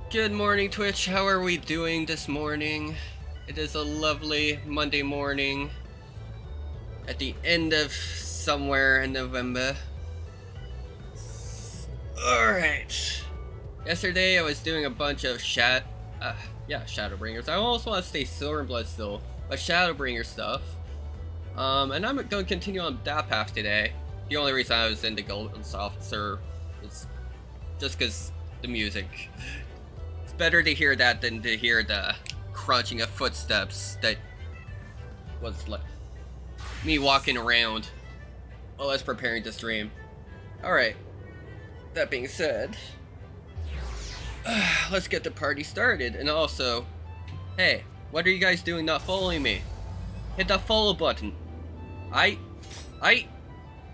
Good morning, Twitch. How are we doing this morning? It is a lovely Monday morning at the end of somewhere in November. Alright. Yesterday I was doing a bunch of Shadowbringers. I almost want to say Silverblood still, but Shadowbringer stuff. And I'm going to continue on that path today. The only reason I was in the Golden Saucer is just because the music. Better to hear that than to hear the crunching of footsteps that was like me walking around while I was preparing to stream. Alright, that being said, let's get the party started. And also, hey, what are you guys doing not following me? Hit that follow button.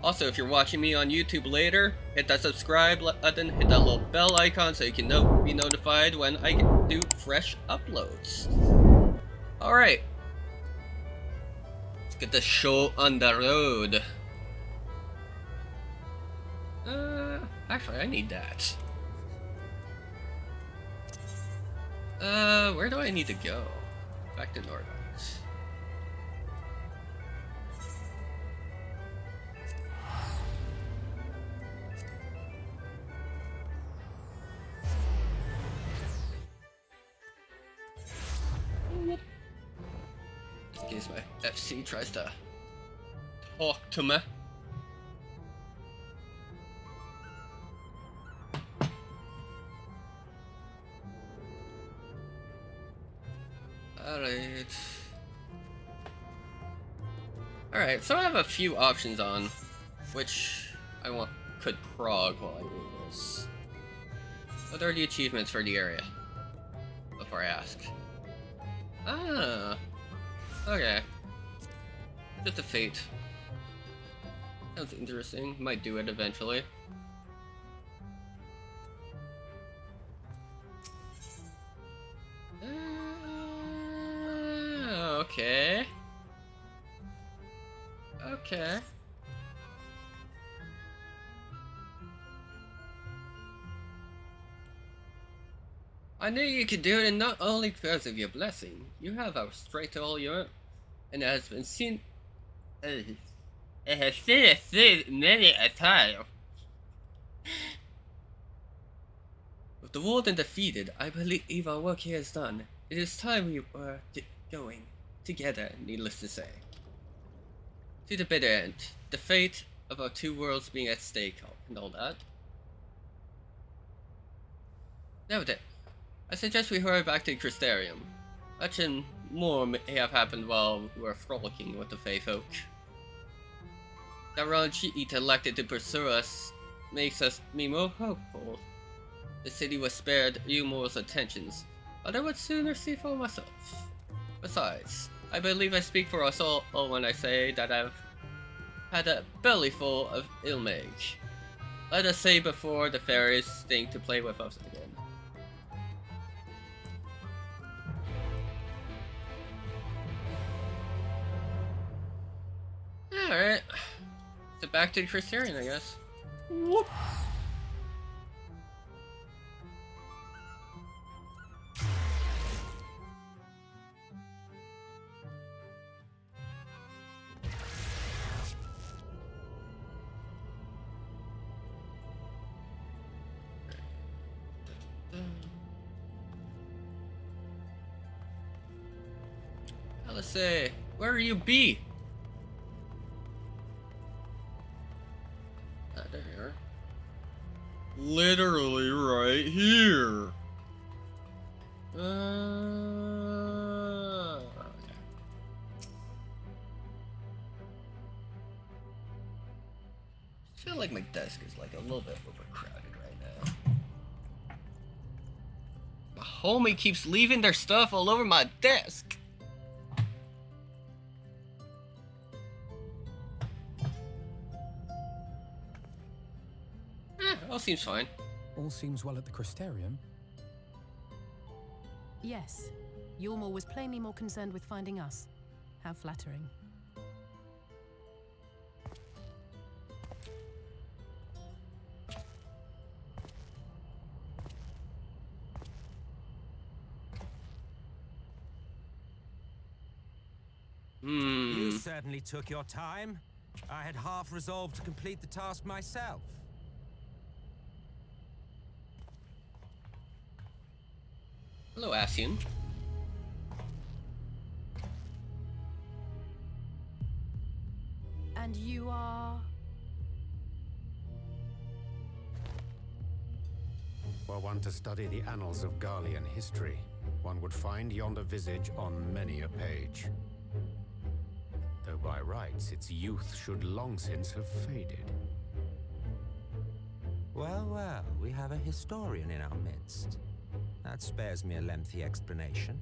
Also, if you're watching me on YouTube later, hit that subscribe button, hit that little bell icon so you can be notified when I do fresh uploads. Alright. Let's get the show on the road. Actually, I need that. Where do I need to go? Back to Northern. In case my FC tries to talk to me. Alright, so I have a few options on which I could prog while I do this. What are the achievements for the area? Before I ask. Okay. Just a fate. Sounds interesting. Might do it eventually. Okay. Okay. I knew you could do it, and not only because of your blessing. You have our strength to all your own, and it has been seen. It has seen many a time. With the warden defeated, I believe our work here is done. It is time we were going together, needless to say. To the bitter end, the fate of our two worlds being at stake and all that. Now then, I suggest we hurry back to the Crystarium. Much and more may have happened while we were frolicking with the Fae folk. That Ron Cheat elected to pursue us makes me more hopeful. The city was spared Umor's attentions, but I would sooner see for myself. Besides, I believe I speak for us all when I say that I've had a belly full of Ilmage. Let us say before the fairies think to play with us again. Alright. So back to the Crystarium, I guess. Whoop. Let's say, where you be? There. Literally right here. Okay. I feel like my desk is like a little bit overcrowded right now. My homie keeps leaving their stuff all over my desk. All seems fine. All seems well at the Crystarium? Yes. Yulmor was plainly more concerned with finding us. How flattering. certainly took your time. I had half resolved to complete the task myself. Hello, Asian. And you are... Were one to study the annals of Garlean history, one would find yonder visage on many a page. Though by rights its youth should long since have faded. Well, well, we have a historian in our midst. That spares me a lengthy explanation.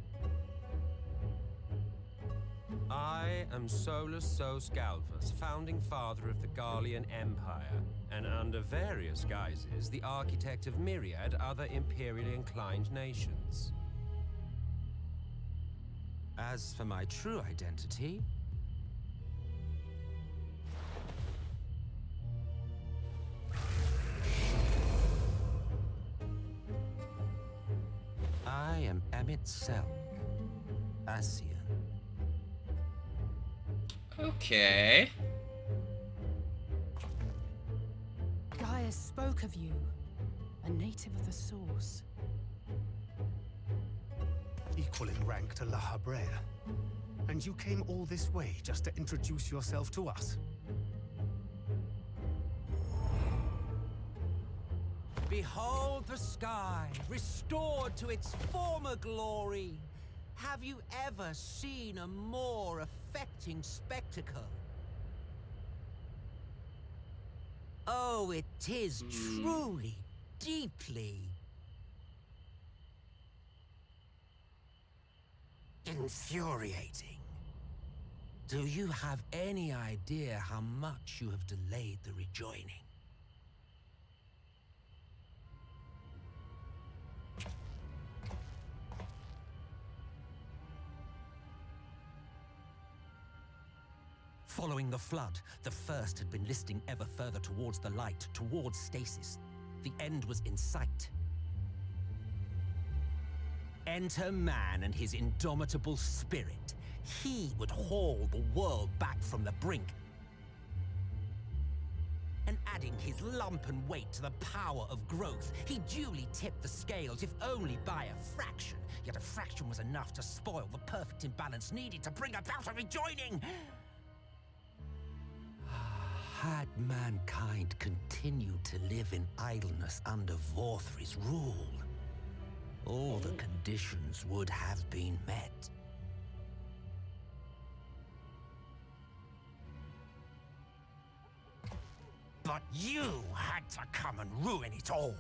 I am Solus Sos Galvus, founding father of the Garlean Empire, and under various guises, the architect of myriad other imperially inclined nations. As for my true identity, I am Emmett Selk, Asian. Okay. Gaius spoke of you. A native of the Source. Equal in rank to La Habrea. And you came all this way just to introduce yourself to us? Behold the sky, restored to its former glory. Have you ever seen a more affecting spectacle? Oh, it is truly, deeply infuriating. Do you have any idea how much you have delayed the rejoining? Following the flood, the First had been listing ever further towards the light, towards stasis. The end was in sight. Enter man and his indomitable spirit. He would haul the world back from the brink. And adding his lumpen weight to the power of growth, he duly tipped the scales, if only by a fraction. Yet a fraction was enough to spoil the perfect imbalance needed to bring about a rejoining. Had mankind continued to live in idleness under Vorthri's rule, all the conditions would have been met. But you had to come and ruin it all.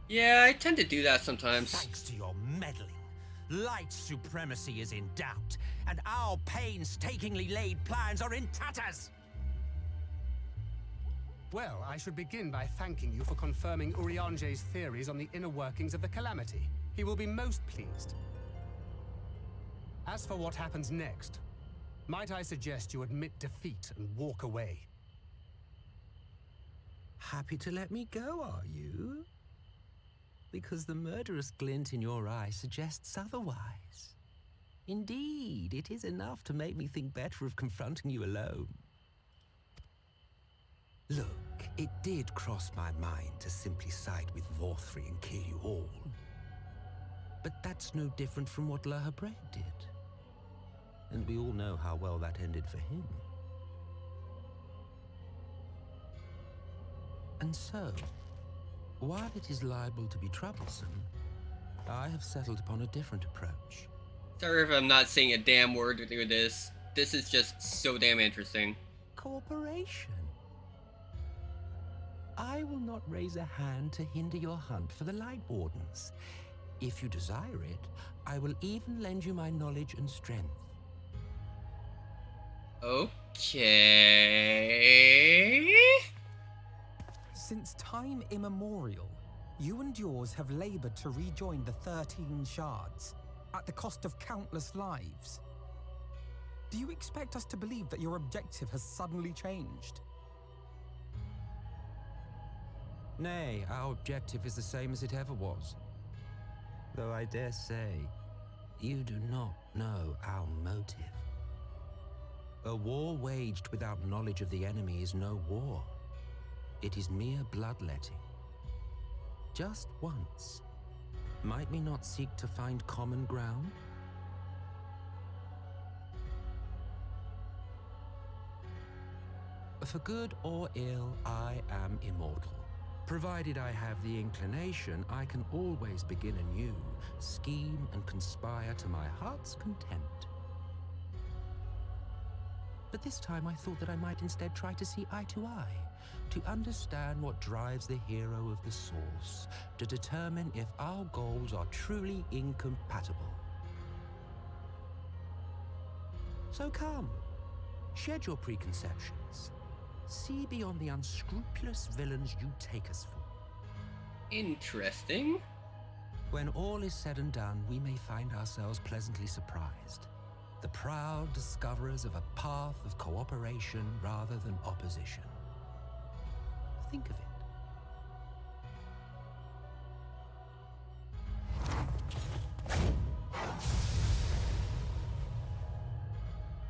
Yeah, I tend to do that sometimes. Thanks to your meddling, light supremacy is in doubt, and our painstakingly laid plans are in tatters. Well, I should begin by thanking you for confirming Urianger's theories on the inner workings of the Calamity. He will be most pleased. As for what happens next, might I suggest you admit defeat and walk away? Happy to let me go, are you? Because the murderous glint in your eye suggests otherwise. Indeed, it is enough to make me think better of confronting you alone. Look, it did cross my mind to simply side with Vorthri and kill you all. But that's no different from what La Habrea did. And we all know how well that ended for him. And so, while it is liable to be troublesome, I have settled upon a different approach. Sorry if I'm not saying a damn word through this. This is just so damn interesting. Cooperation. I will not raise a hand to hinder your hunt for the Light Wardens. If you desire it, I will even lend you my knowledge and strength. Okay. Since time immemorial, you and yours have labored to rejoin the 13 shards, at the cost of countless lives. Do you expect us to believe that your objective has suddenly changed? Nay, our objective is the same as it ever was. Though I dare say, you do not know our motive. A war waged without knowledge of the enemy is no war. It is mere bloodletting. Just once. Might we not seek to find common ground? For good or ill, I am immortal. Provided I have the inclination, I can always begin anew, scheme and conspire to my heart's content. But this time I thought that I might instead try to see eye to eye, to understand what drives the hero of the Source, to determine if our goals are truly incompatible. So come, shed your preconceptions. See beyond the unscrupulous villains you take us for. Interesting. When all is said and done, we may find ourselves pleasantly surprised. The proud discoverers of a path of cooperation rather than opposition. Think of it.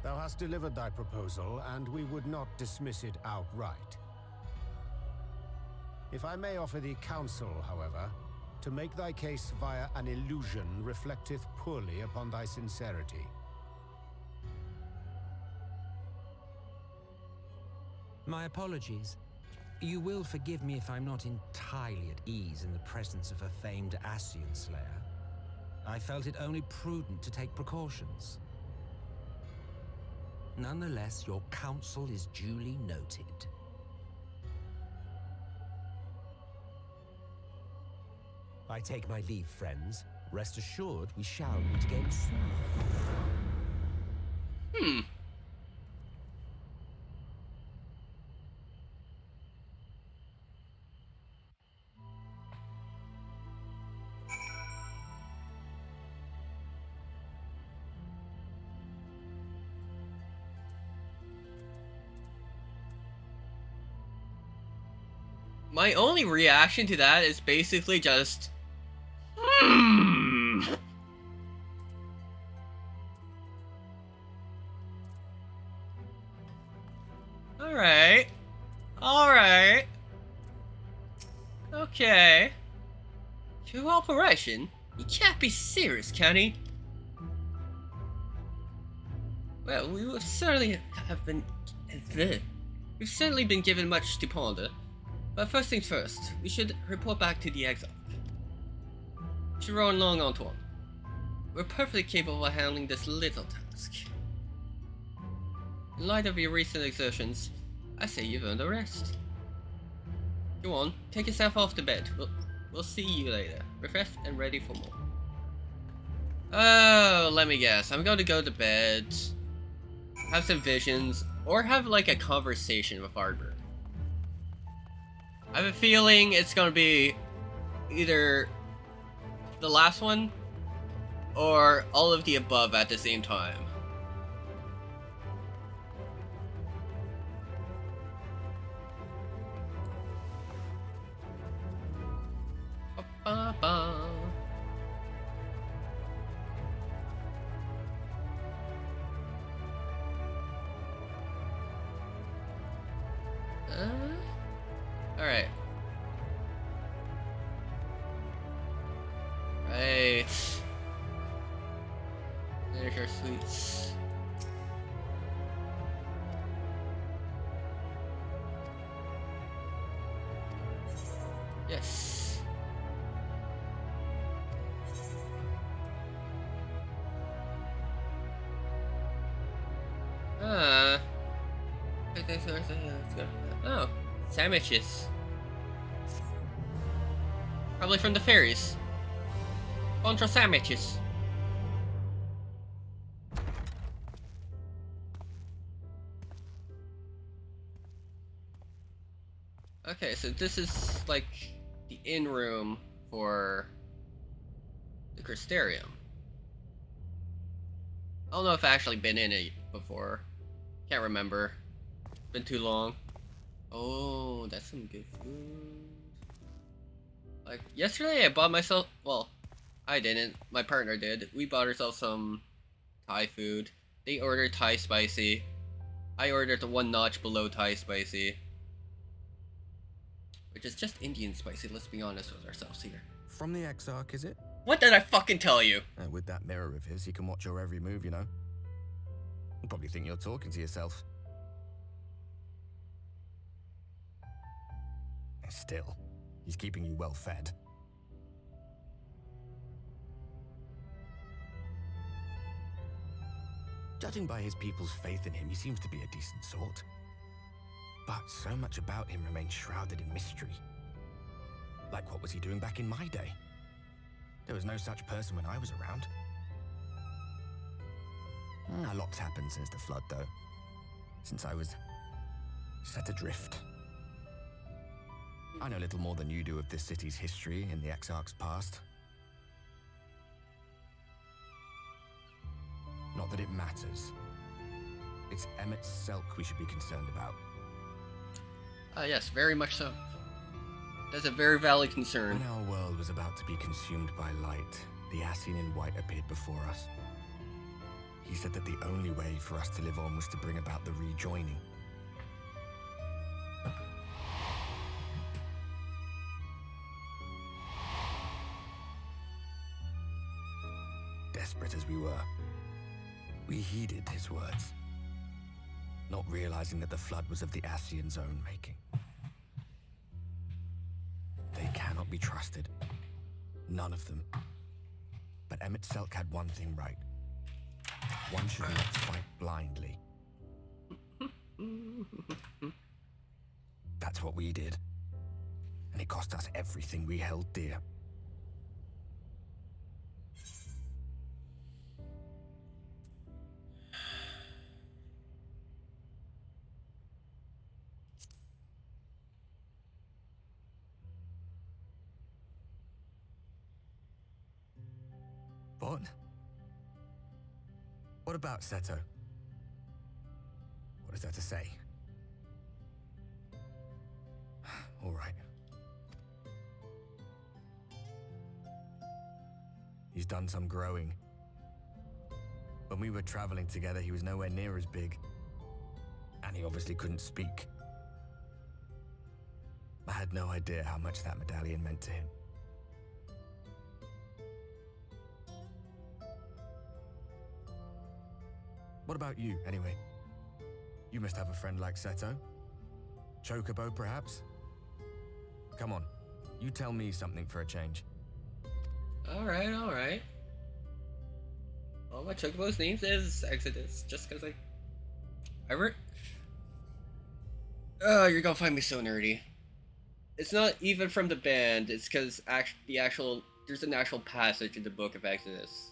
Thou hast delivered thy proposal, and we would not dismiss it outright. If I may offer thee counsel, however, to make thy case via an illusion reflecteth poorly upon thy sincerity. My apologies. You will forgive me if I'm not entirely at ease in the presence of a famed Ascian Slayer. I felt it only prudent to take precautions. Nonetheless, your counsel is duly noted. I take my leave, friends. Rest assured, we shall meet again soon. My only reaction to that is basically just... Alright. Alright. Okay. Cooperation? You can't be serious, can he? Well, we will certainly have been... We've certainly been given much to ponder. But first things first, we should report back to the Exarch. Chiron Long Antoine. We're perfectly capable of handling this little task. In light of your recent exertions, I say you've earned a rest. Go on, take yourself off to bed. We'll see you later, refreshed and ready for more. Oh, let me guess. I'm going to go to bed, have some visions, or have like a conversation with Arbor. I have a feeling it's gonna be either the last one or all of the above at the same time. Ba-ba-ba. Alright. Right. There's our sweets. Yes. Oh, sandwiches. Probably from the fairies. Contra sandwiches. Okay, so this is like the inn room for the Crystarium. I don't know if I've actually been in it before. Can't remember. It's been too long. Oh, that's some good food. Like, yesterday I bought myself, well, I didn't, my partner did. We bought ourselves some Thai food. They ordered Thai spicy. I ordered the one notch below Thai spicy. Which is just Indian spicy, let's be honest with ourselves here. From the Exarch, is it? What did I fucking tell you? With that mirror of his, he can watch your every move, you know? He'll probably think you're talking to yourself. Still, he's keeping you well fed. Judging by his people's faith in him, he seems to be a decent sort. But so much about him remains shrouded in mystery. Like, what was he doing back in my day? There was no such person when I was around. A lot's happened since the flood, though. Since I was set adrift. I know little more than you do of this city's history and the Exarch's past. Not that it matters. It's Emmet Selk we should be concerned about. Yes, very much so. That's a very valid concern. When our world was about to be consumed by light, the Ascian in white appeared before us. He said that the only way for us to live on was to bring about the rejoining. Desperate as we were, we heeded his words, not realizing that the flood was of the Ascian's own making. They cannot be trusted. None of them. But Emmet Selk had one thing right. One should not fight blindly. That's what we did. And it cost us everything we held dear. What? What about Seto? What is there to say? All right. He's done some growing. When we were traveling together, he was nowhere near as big. And he obviously couldn't speak. I had no idea how much that medallion meant to him. What about you, anyway? You must have a friend like Seto. Chocobo, perhaps? Come on, you tell me something for a change. Alright, alright. Well, my Chocobo's name is Exodus, just because Oh, you're gonna find me so nerdy. It's not even from the band, it's because there's an actual passage in the Book of Exodus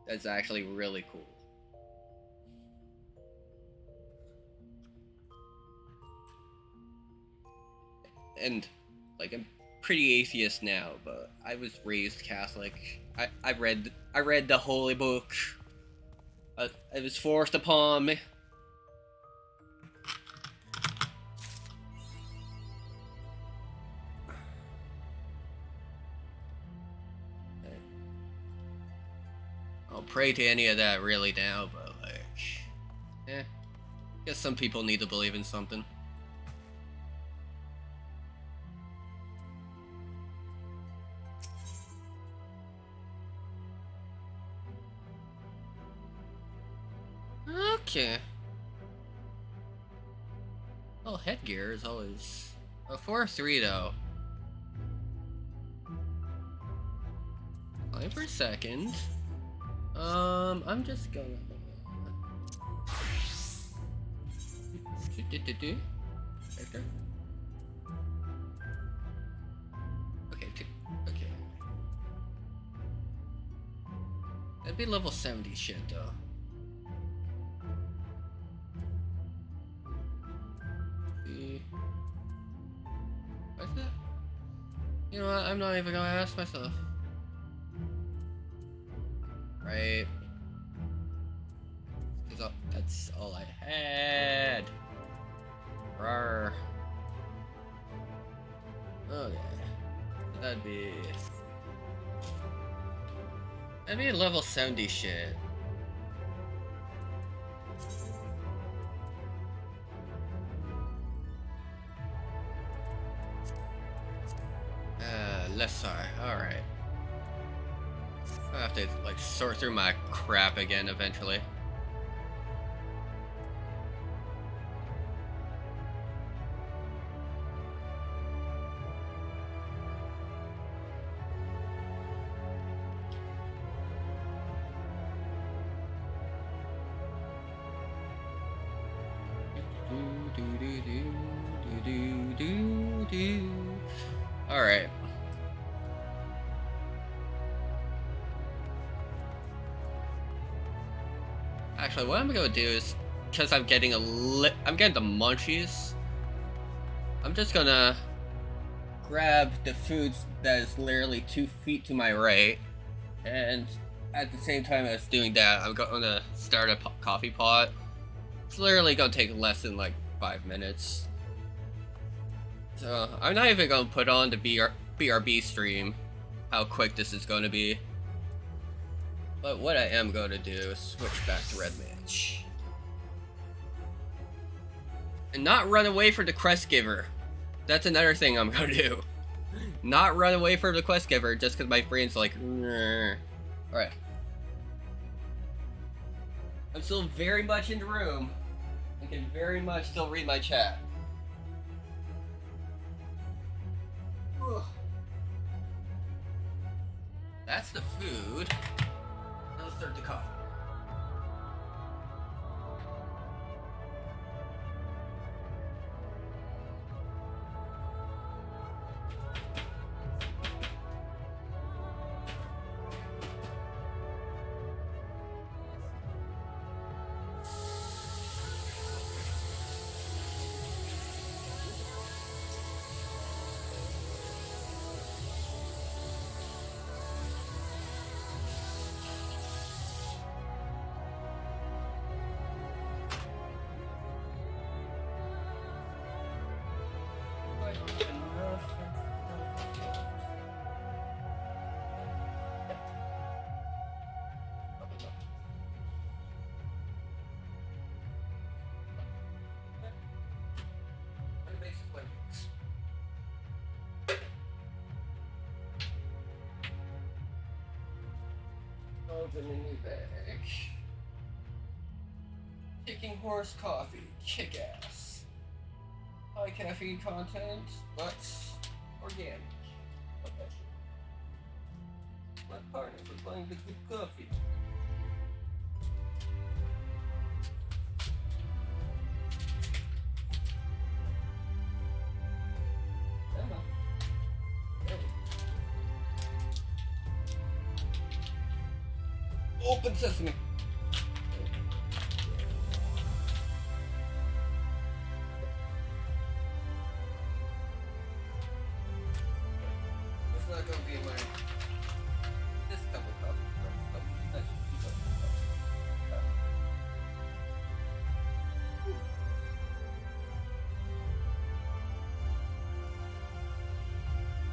that's actually really cool. And, like, I'm pretty atheist now, but I was raised Catholic. I read the holy book. It was forced upon me. I'll pray to any of that really now, but like, guess some people need to believe in something. Okay. Well, headgear is always a 4-3 though. Fine for a second. I'm just gonna. Okay, okay. That'd be level 70 shit though. What's that? You know what? I'm not even gonna ask myself. Right? That's all I had. Rawr. Okay. That'd be level 70 shit. Lesser. Alright. I have to, like, sort through my crap again eventually. Alright. Actually, what I'm gonna do is, because I'm getting I'm getting the munchies, I'm just gonna grab the foods that is literally 2 feet to my right, and at the same time as doing that, I'm gonna start a coffee pot. It's literally gonna take less than like 5 minutes. So I'm not even gonna put on the BRB stream how quick this is gonna be. But what I am gonna do is switch back to Red Mage. And not run away from the quest giver. That's another thing I'm gonna do. Not run away from the quest giver just because my brain's like, alright. I'm still very much in the room. I can very much still read my chat. Ugh. That's the food. Now let's start the coffee. Open a new bag. Kicking horse coffee, kick ass. High caffeine content, but organic. Okay. My partner for buying the good coffee. Open sesame. It's not gonna be my this cup of coffee.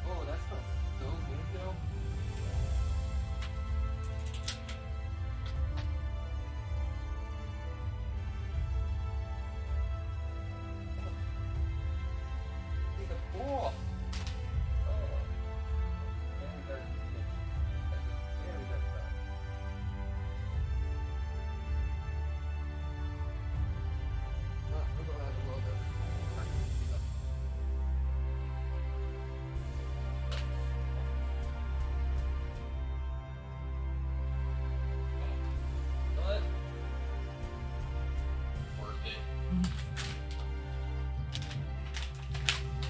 Oh, that smells so good though.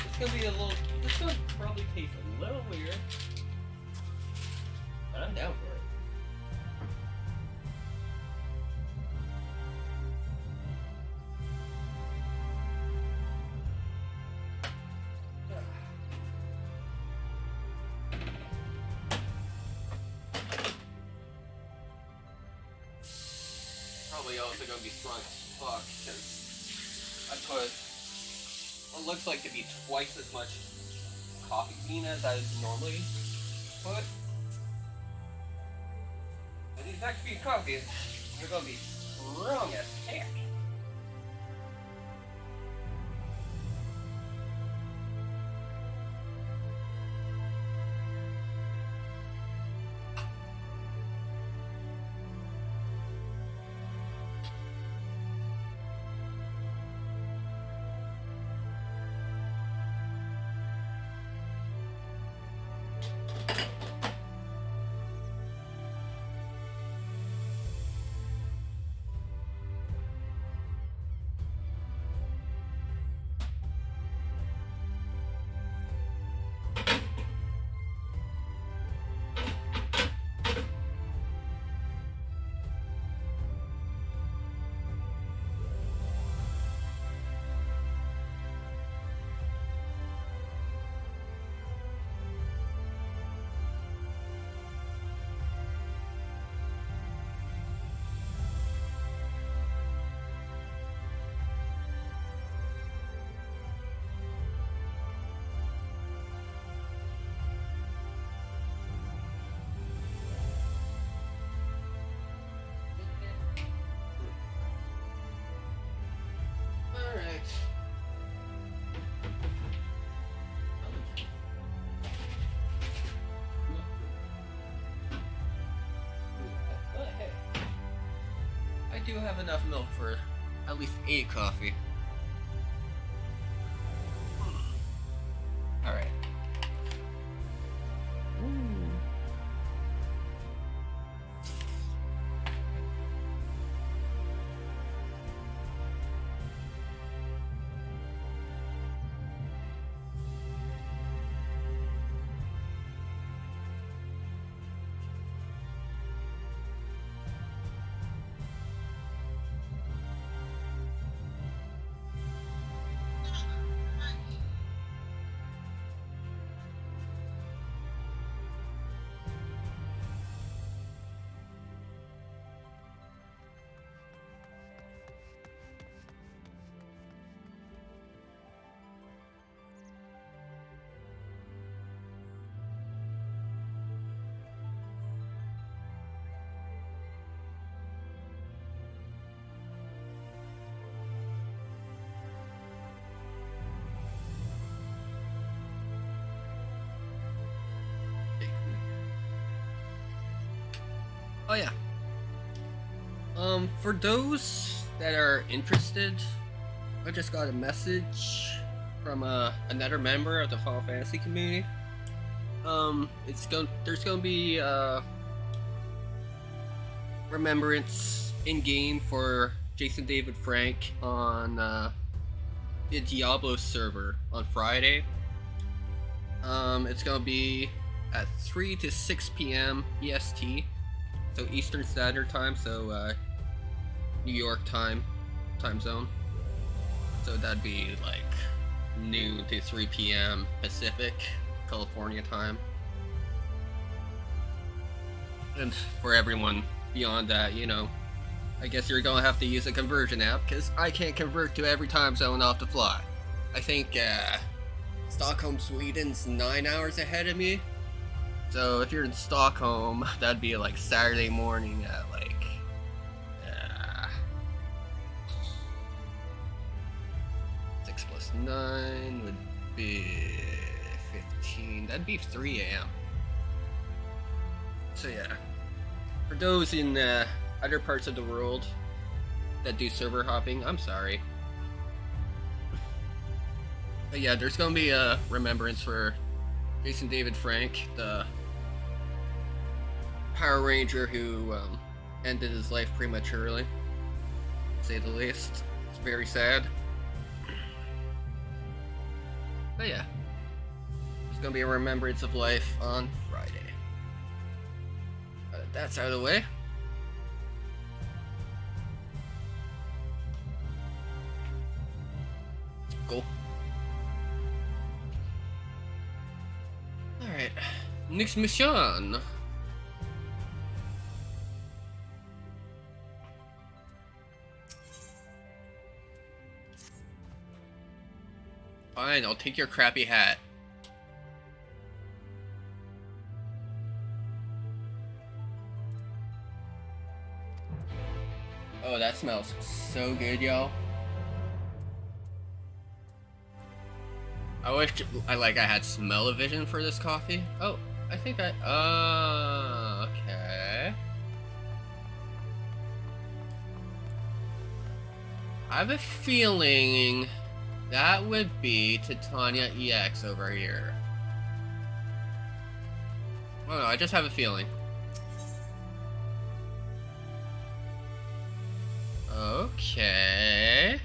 It's gonna be a little. It's gonna probably taste a little weird, but I'm down for it. Probably also gonna be strong as fuck because I put what looks like to be twice as much coffee bean as I normally put. And these next few coffees are gonna be strong as heck. I do have enough milk for at least 8 coffee. Alright. Oh yeah. For those that are interested, I just got a message from another member of the Final Fantasy community. There's gonna be remembrance in game for Jason David Frank on the Diablo server on Friday. It's gonna be at 3 to 6 p.m. EST. So Eastern Standard Time, so New York time zone. So that'd be like noon to 3 p.m. Pacific, California time. And for everyone beyond that, you know, I guess you're gonna have to use a conversion app, because I can't convert to every time zone off the fly. I think Stockholm, Sweden's 9 hours ahead of me. So if you're in Stockholm, that'd be like Saturday morning at like 6 plus 9 would be 15. That'd be 3 a.m. So yeah, for those in other parts of the world that do server hopping, I'm sorry. But yeah, there's gonna be a remembrance for Jason David Frank, the Power Ranger who ended his life prematurely, to say the least. It's very sad. But yeah, there's gonna be a remembrance of life on Friday. That's out of the way. Cool. Alright, next mission. Fine, I'll take your crappy hat. Oh, that smells so good, y'all. I wish I had smell-o-vision for this coffee. Oh, I think okay. I have a feeling that would be Titania EX over here. Oh no, I just have a feeling. Okay.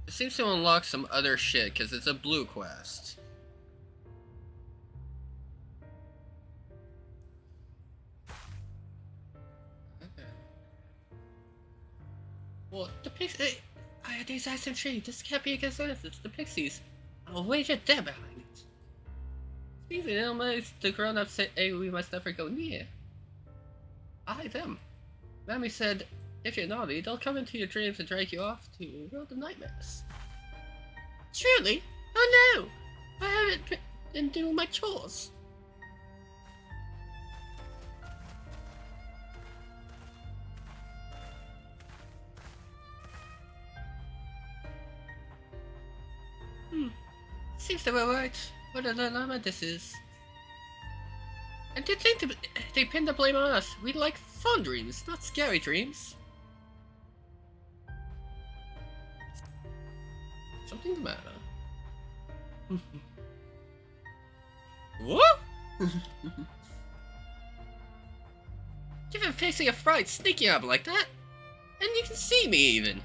It seems to unlock some other shit because it's a blue quest. Okay. Well, the pixies. I had the exact same tree. This can't be against us. It's the pixies. I'll wager they're behind it. Speaking of animals, the grown-ups say, hey, we must never go near. I them. Mammy said, if you're naughty, they'll come into your dreams and drag you off to a world of nightmares. Truly? Oh no! I haven't been doing my chores. Seems they were right. What a dilemma this is. And to think they pinned the blame on us. We like fun dreams, not scary dreams. Something the matter. What? You've been facing a fright sneaking up like that. And you can see me even.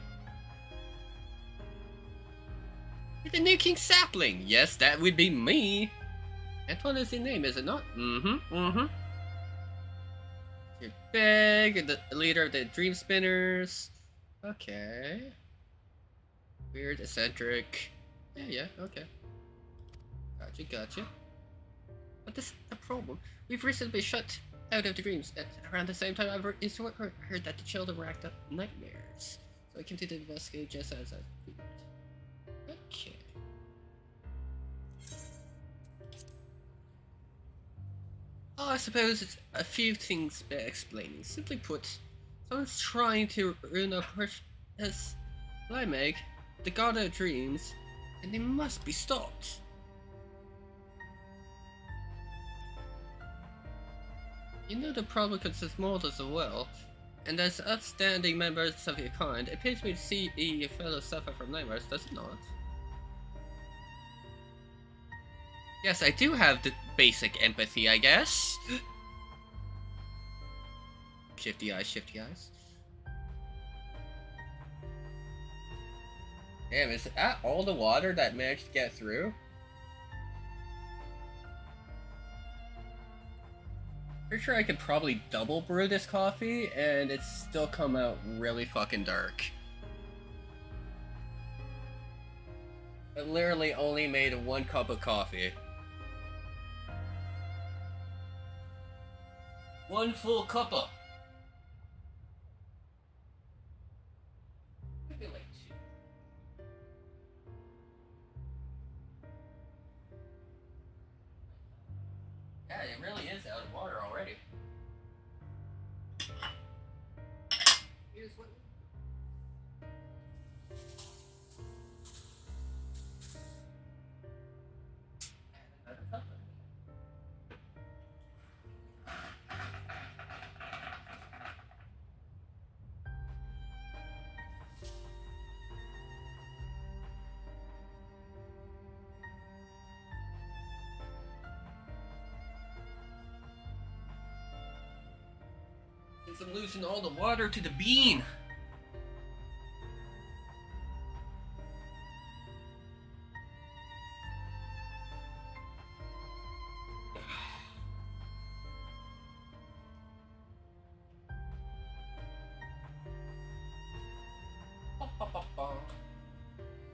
You're the new King Sapling. Yes, that would be me. Antoine is your name, is it not? You're big, and the leader of the Dream Spinners. Okay. Weird, eccentric. Yeah, okay. Gotcha. But this is the problem. We've recently been shut out of the dreams. Around the same time, I've heard that the children racked up nightmares. So I continued to investigate just as I figured. Okay. Oh, I suppose it's a few things bear explaining. Simply put, someone's trying to ruin our precious Limeg, the god of dreams, and they must be stopped. You know the problem consists mortals as well, and as upstanding members of your kind, it pains me to see your fellows suffer from nightmares, does it not? Yes, I do have the basic empathy, I guess. Shifty eyes. Damn, is that all the water that managed to get through? Pretty sure I could probably double brew this coffee and it'd still come out really fucking dark. I literally only made 1 cup of coffee. 1 full cuppa. Maybe like 2. Yeah, it really is out of water already. Here's what. I'm losing all the water to the bean.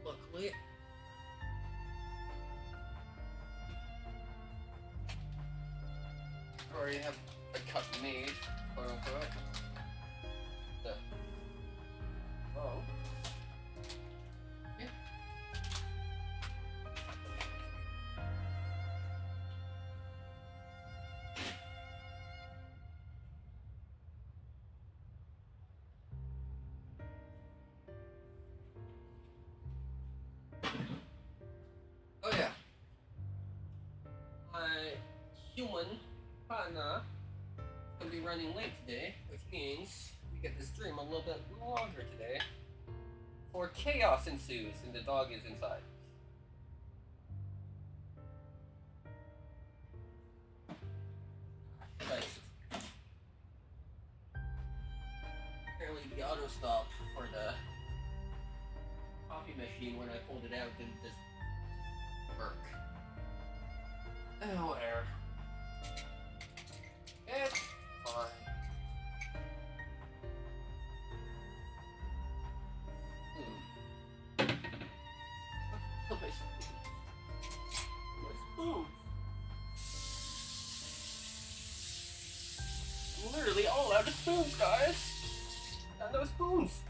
Luckily. I already have a cup made. Oh. Yeah. Oh yeah. My human partner gonna be running late today, which means we get to stream a little bit longer today. For chaos ensues and the dog is inside. copy machine when I pulled it out didn't just work. Oh, whatever. It's fine. Oh, my spoons. I'm literally all out of spoons, guys. Got no spoons.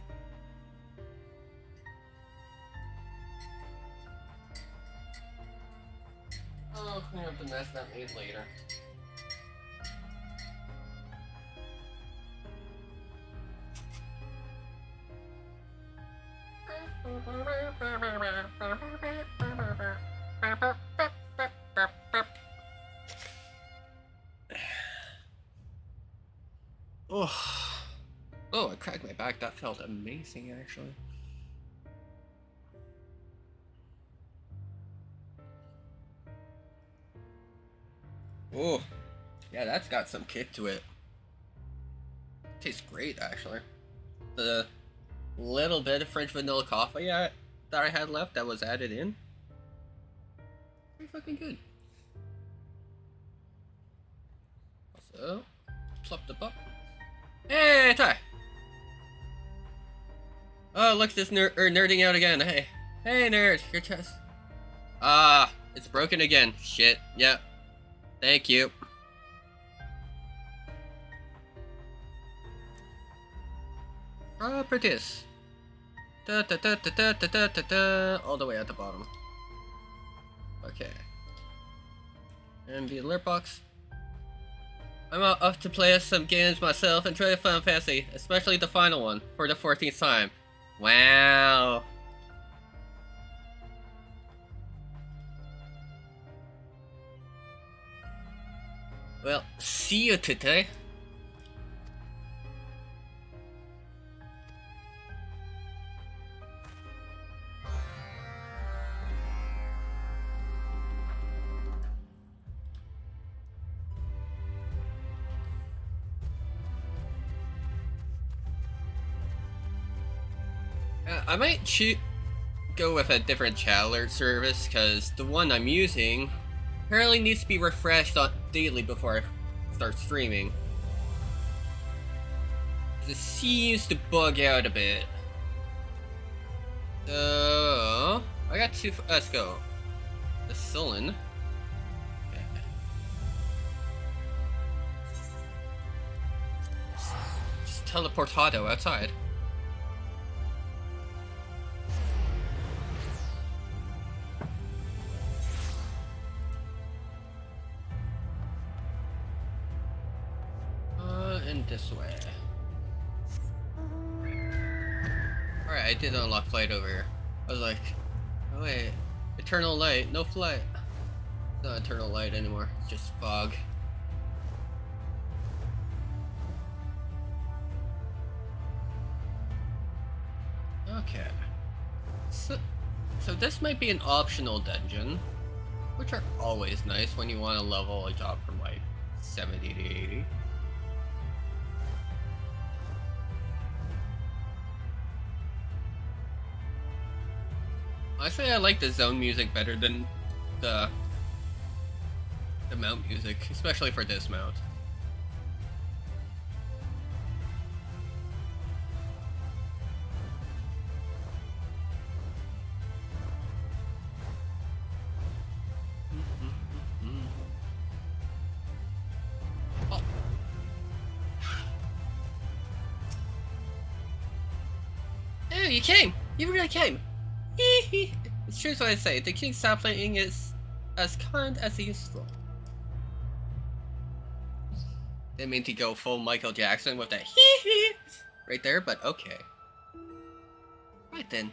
I'll clean up the mess that I made later. Oh, I cracked my back. That felt amazing, actually. Oh, yeah, that's got some kick to it. Tastes great, actually. The little bit of French vanilla coffee that I had left that was added in. Pretty fucking good. Also, plop the butt. Hey, Ty! Oh, look, this nerding out again. Hey. Hey, nerd, your chest. Ah, it's broken again. Shit, yep. Thank you. Properties. Da da da da da da da da da. All the way at the bottom. Okay. And the alert box. I'm off to play some games myself and try Final Fantasy, especially the final one, for the 14th time. Wow. Well, see you today. I might go with a different chat alert service, because the one I'm using apparently needs to be refreshed daily before I start streaming. It seems to bug out a bit. So, I got two. Let's go. The Sullen. Just teleport Hado outside. And this way. Alright, I did unlock flight over here. I was like, oh wait, eternal light, no flight. It's not eternal light anymore, it's just fog. Okay. So this might be an optional dungeon, which are always nice when you want to level a job from like 70 to 80. Honestly, I like the zone music better than the mount music, especially for this mount. Oh. Oh, you came! You really came! It's true what I say, the King's sapling is as kind as useful. Didn't mean to go full Michael Jackson with that right there, but okay. Right then,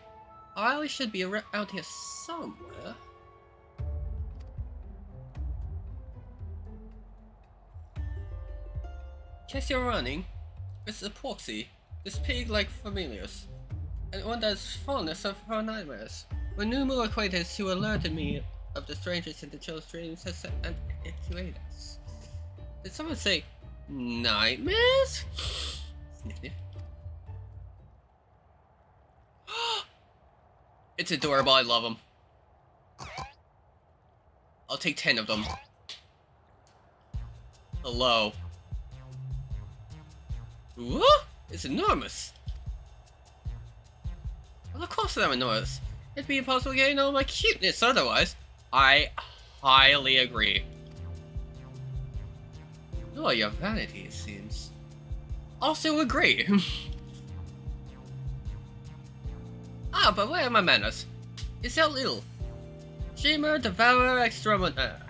I should be around here somewhere. In case you're running, it's Epoxy, this pig-like familiars. And one that's fondness of her nightmares. When new acquaintance who alerted me of the strangers in the child's dreams has and activated us. Did someone say nightmares? Sniff sniff. It's adorable, I love them. I'll take 10 of them. Hello. What? It's enormous. Well, of course I'm enormous. It'd be impossible getting all my cuteness otherwise. I highly agree. Oh, your vanity, it seems. Also agree. Ah, but where are my manners? It's so little. Dreamer, devourer, exterminator.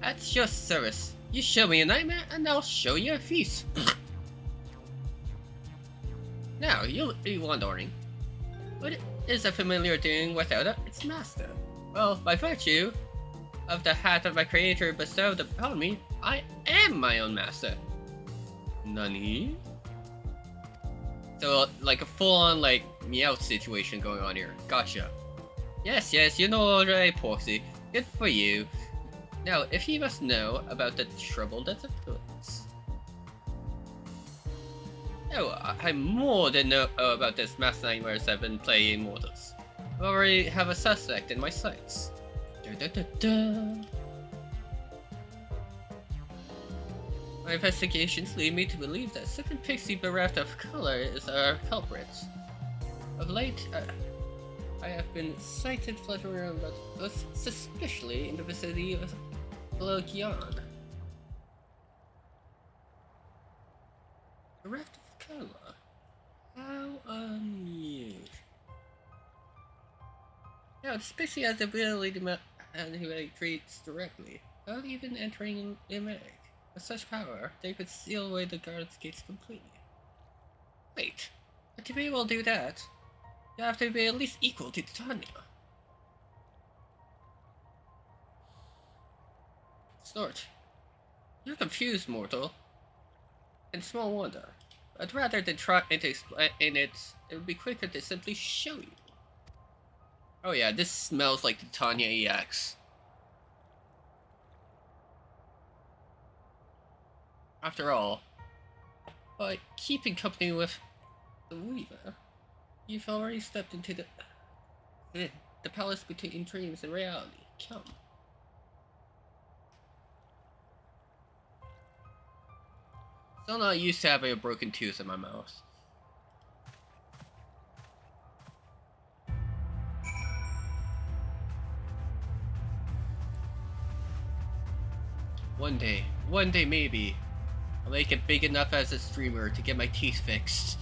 At your service. You show me a nightmare, and I'll show you a feast. Now, you'll be wondering, what is a familiar doing without its master? Well, by virtue of the hat of my creator bestowed upon me, I am my own master. Nani? So, like a full-on, like, Meowth situation going on here. Gotcha. Yes, you know already, Proxy. Good for you. Now, if you must know about the trouble that's afoot. Oh, I more than know about this mass nightmares I've been playing Mortals. I already have a suspect in my sights. My investigations lead me to believe that second pixie bereft of color is our culprit. Of late, I have been sighted fluttering around us suspiciously in the vicinity of Logion. Bereft of color? How unusual. Now, the species has the ability to manipulate traits directly, without even entering a mimic. With such power, they could seal away the guard's gates completely. Wait, but to be able to do that, you have to be at least equal to Titania. Snort. You're confused, mortal. And small wonder. But rather than try to explain it, it would be quicker to simply show you. Oh yeah, this smells like Titania EX. After all, by keeping company with the Weaver, you've already stepped into the palace between dreams and reality. Come. Still not used to having a broken tooth in my mouth. One day maybe, I'll make it big enough as a streamer to get my teeth fixed.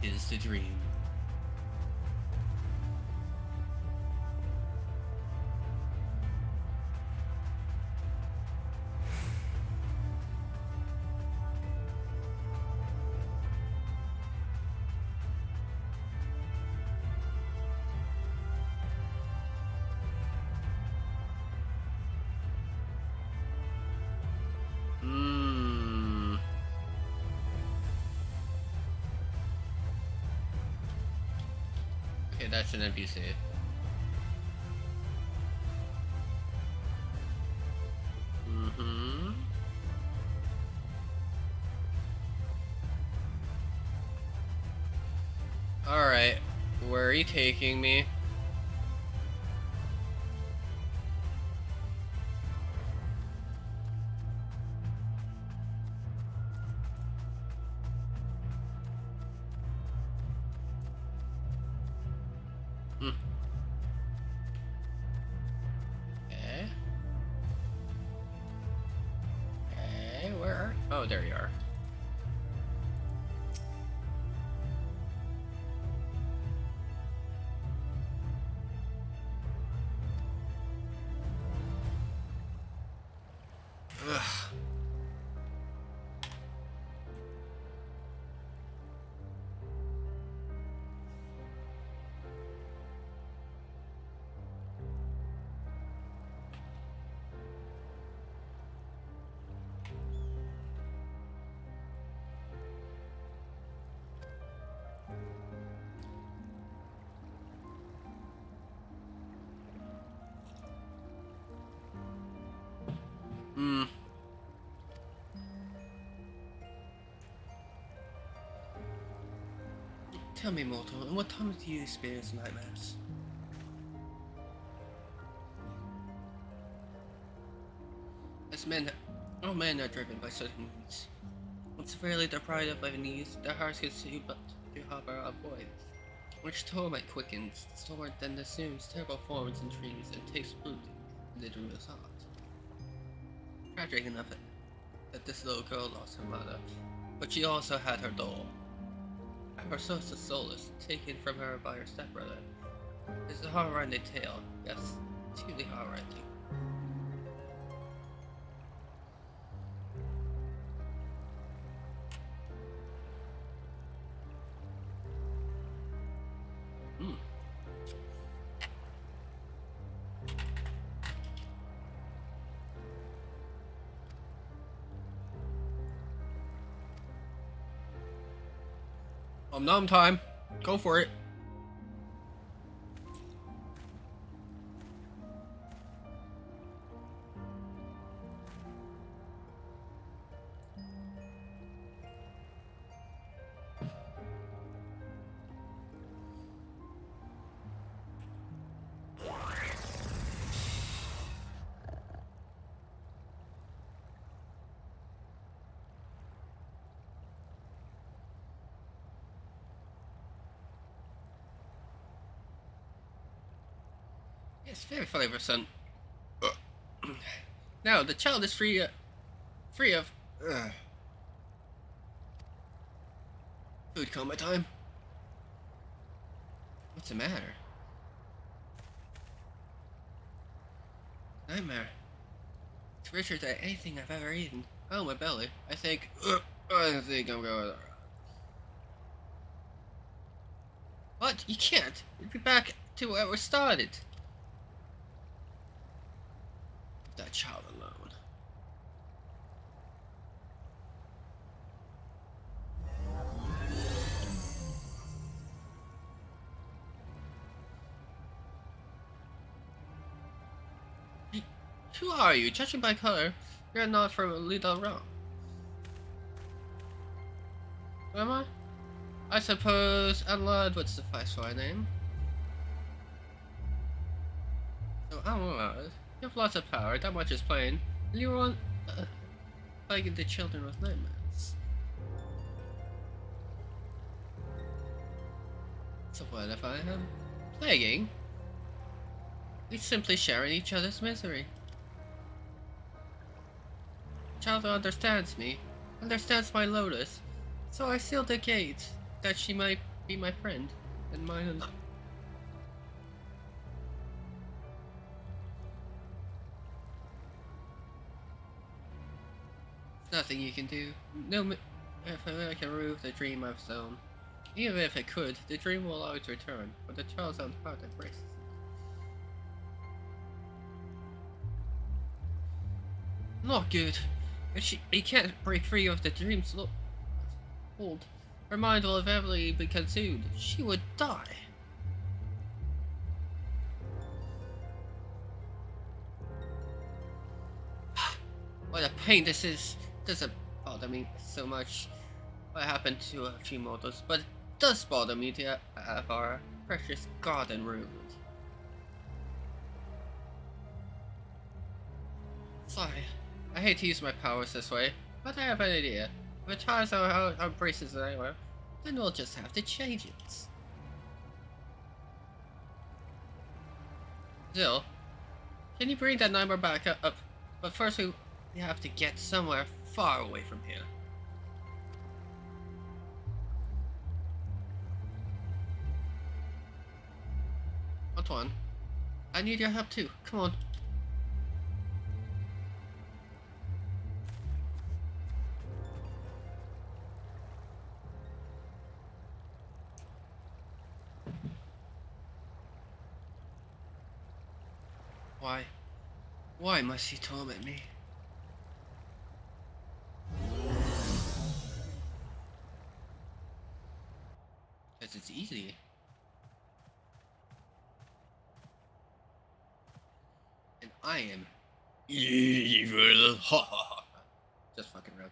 Is the dream. Okay, that's an NPC. Alright, where are you taking me? Okay, where are... Oh, there you are. Ugh. Tell me, mortal, in what times do you experience nightmares? As men, all men are driven by certain needs. When severely deprived of their needs, their hearts can see but to harbor a void, which torment quickens. The storm then assumes terrible forms and dreams and takes root in the dreamer's heart. Tragic enough that this little girl lost her mother, but she also had her doll. Her source of solace, taken from her by her stepbrother, is a heart-rending tale. Yes, truly heart-rending. Nom time. Go for it. It's very flavoursome. Now the child is free of food coma time. What's the matter? Nightmare. It's richer than anything I've ever eaten. Oh, my belly. I think I'm going. What? You can't. We'd be back to where we started. That child alone. Who are you? Judging by color, you're not from Little Realm. Am I? I suppose Unload would suffice for a name. So Unload. You have lots of power, that much is plain. And you want plaguing the children with nightmares. So what if I am plaguing? We simply share in each other's misery. Child understands me, understands my lotus, so I seal the gate that she might be my friend and mine. Nothing you can do. No, if I can remove the dream I've sown. Even if it could, the dream will always return, but the child's own heart embraces it. Not good. If he can't break free of the dream's hold, her mind will inevitably be consumed. She would die. What a pain this is. Doesn't bother me so much what happened to a few mortals, but it does bother me to have our precious garden ruined. Sorry, I hate to use my powers this way, but I have an idea. If it tries our braces anywhere, then we'll just have to change it. Zill, can you bring that number back up? But first we have to get somewhere far away from here. Antoine, I need your help too. Come on. Why? Why must he torment me? Because it's easy. And I am evil. Ha ha ha. Just fucking rub.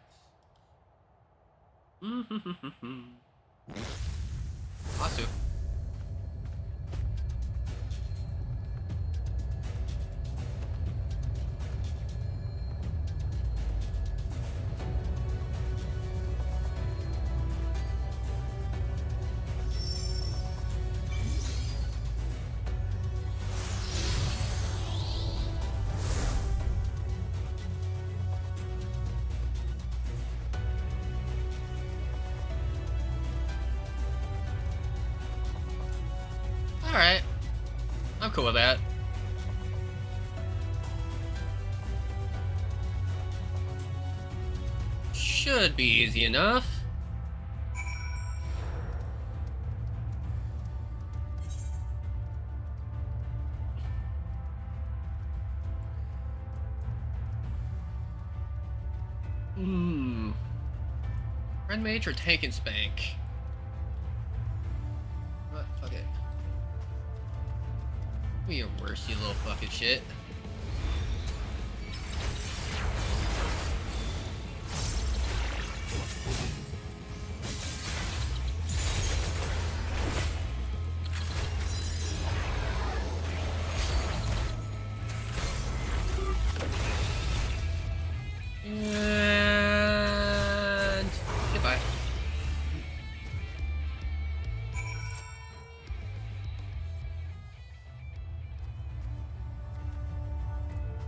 cool with that. Should be easy enough. Red Mage or Tank and Spank? What? Fuck it. Give me your worst, you little fucking shit. And goodbye.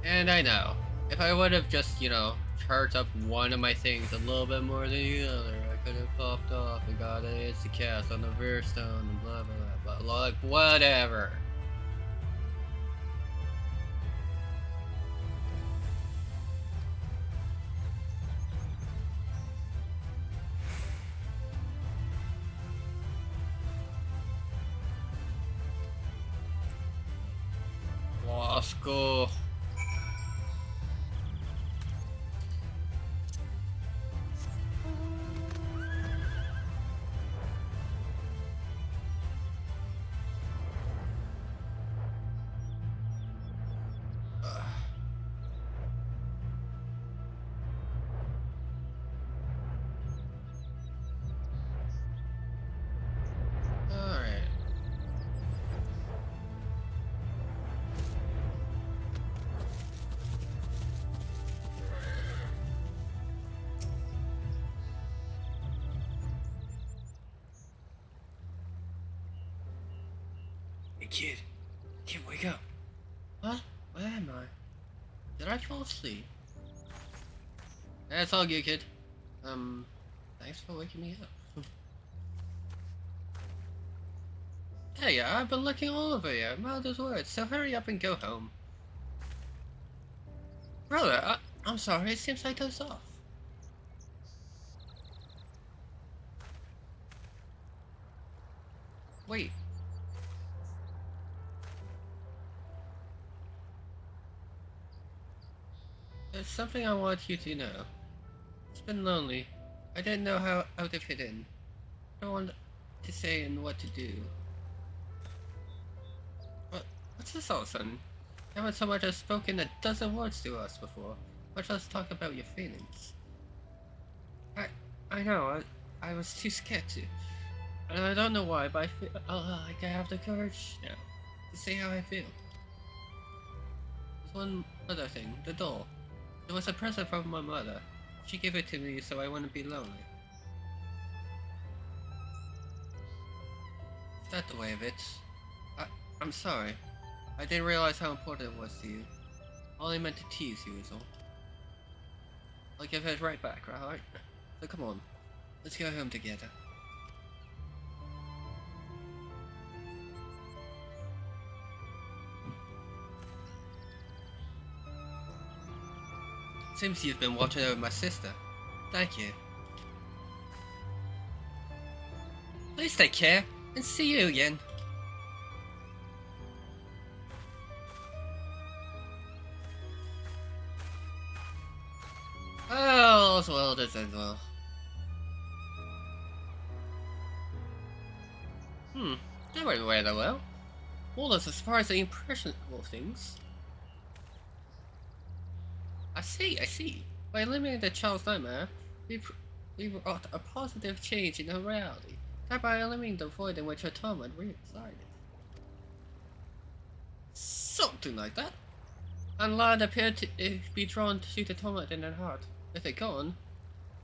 And I know, if I would have just, you know, charged up one of my things a little bit more than the other, I could have popped off and got an instant cast on the Veerstone and blah blah blah blah, like whatever. Let's go. Kid, wake up. Huh? Where am I? Did I fall asleep? That's all good, kid. Thanks for waking me up. Hey, I've been looking all over you. Mother's words, so hurry up and go home. Brother, I'm sorry, it seems I dozed off. Wait. There's something I want you to know. It's been lonely. I didn't know how to fit in. I don't want to say and what to do. What's this all of a sudden? You haven't so much as spoken a dozen words to us before. Much less talk about your feelings. I know, I was too scared to. And I don't know why, but I feel like I have the courage now to say how I feel. There's one other thing, the doll. It was a present from my mother. She gave it to me so I wouldn't be lonely. Is that the way of it? I'm sorry. I didn't realize how important it was to you. I only meant to tease you is all. I'll give it right back, right? So come on, let's go home together. Seems you've been watching over my sister. Thank you. Please take care, and see you again. Oh, all's well that ends well. That went rather well. All those surprisingly impressionable things. I see. By eliminating the child's nightmare, we brought a positive change in her reality, thereby eliminating the void in which her torment resided. Something like that. And Lad appeared to be drawn to the torment in her heart. With it gone,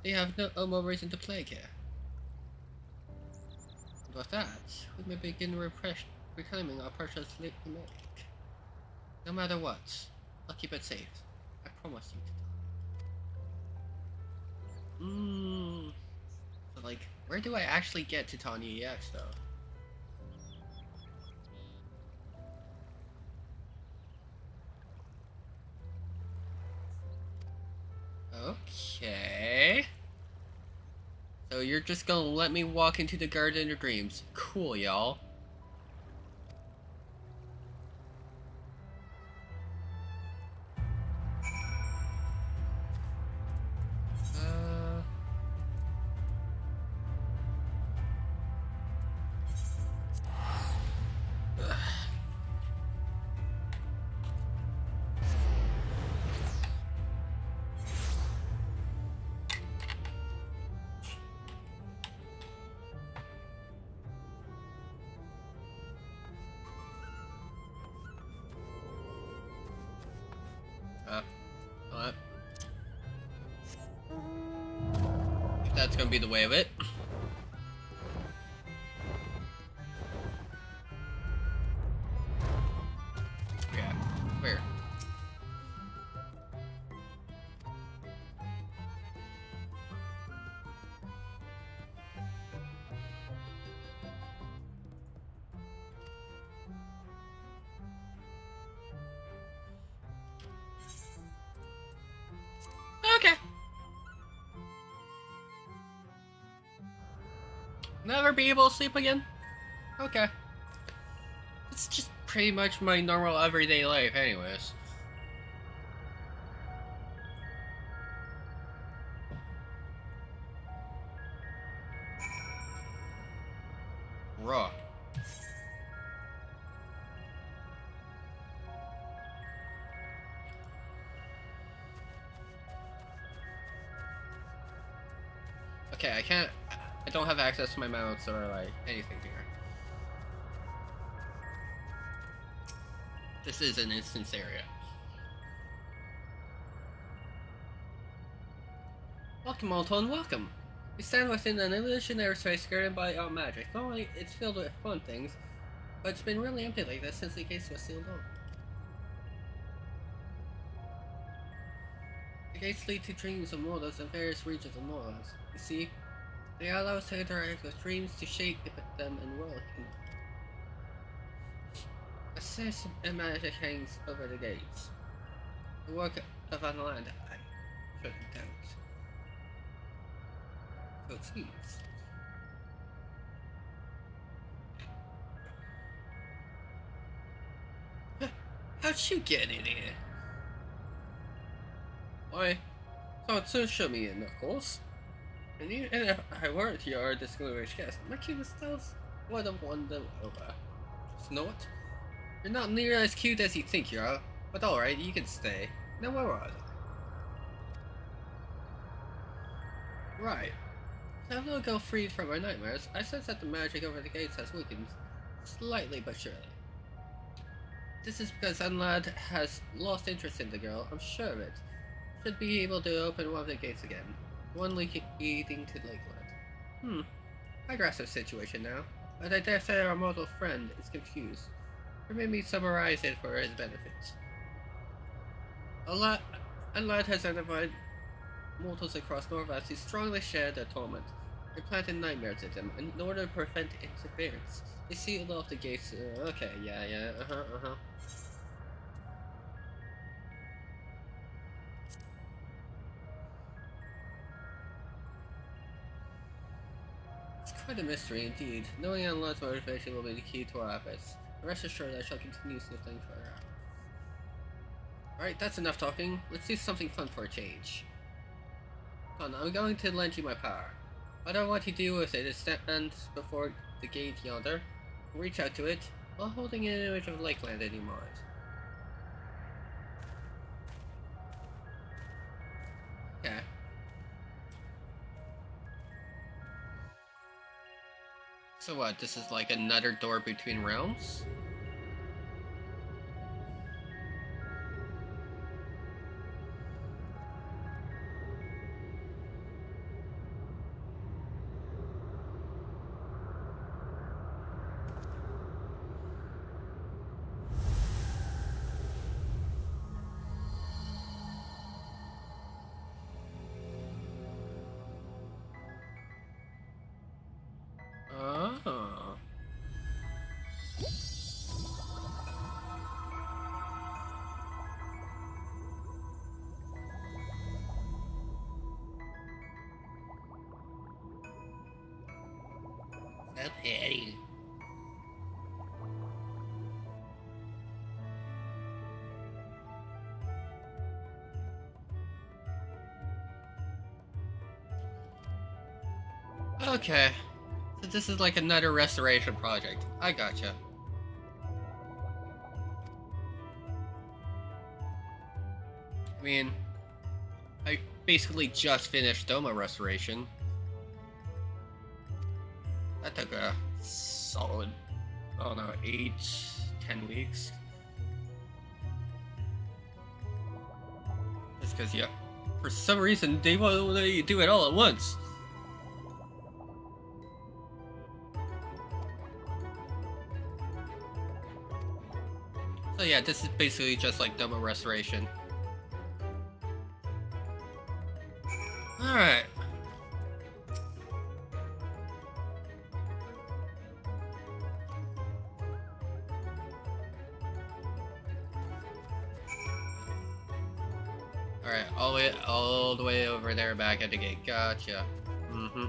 they have no more reason to plague her. With that, we may begin reclaiming our precious remake. No matter what, I'll keep it safe. I promise you to. So like, where do I actually get to Tanya EX though? Okay. So you're just gonna let me walk into the garden of dreams. Cool, y'all. What? If that's gonna be the way of it. Yeah. Where? Okay. Never be able to sleep again? Okay. It's just pretty much my normal everyday life anyways. Raw. Okay, I don't have access to my mounts or like anything here. This is an instance area. Welcome, Molton, welcome. We stand within an illusionary space guarded by our magic. Normally, it's filled with fun things, but it's been really empty like this since the gates were sealed off. The gates lead to dreams of mortals and various regions of mortals. You see, they allow us to interact with dreams to shape them and work in them. A sense of magic hangs over the gates. The work of Unland, I shouldn't doubt. So it seems. How'd you get in here? Why, someone soon showed me in, of course. And even if I weren't your distinguished guest, my cutest styles would have won them over. Snort? You're not nearly as cute as you think you are, but alright, you can stay. Now where was I? Right. Now we'll go free from our nightmares. I sense that the magic over the gates has weakened, slightly but surely. This is because Unlad has lost interest in the girl, I'm sure of it. Should be able to open one of the gates again. One leading to Lakeland. I grasp the situation now, but I dare say our mortal friend is confused. Permit me to summarize it for his benefit. Unlad has identified mortals across Norvath who strongly share their torment. They planted nightmares at them in order to prevent interference. They sealed off the gates. Okay, yeah, It's quite a mystery indeed. Knowing Unlad's motivation will be the key to our efforts. Rest assured I shall continue sniffing for her. Alright, that's enough talking. Let's do something fun for a change. Come on, I'm going to lend you my power. What I want you to do with it is stand before the gate yonder, reach out to it, while holding an image of Lakeland in your mind. Okay. So what, this is like another door between realms? Oh. So petty. Okay. So this is like another restoration project. I gotcha. I mean, I basically just finished Doma restoration. That took a solid, I don't know, 8-10 weeks. Just because, yeah, for some reason, they want to let you do it all at once. So yeah, this is basically just like Doma restoration. Alright. Alright, all the way over there back at the gate. Gotcha. Mm-hmm.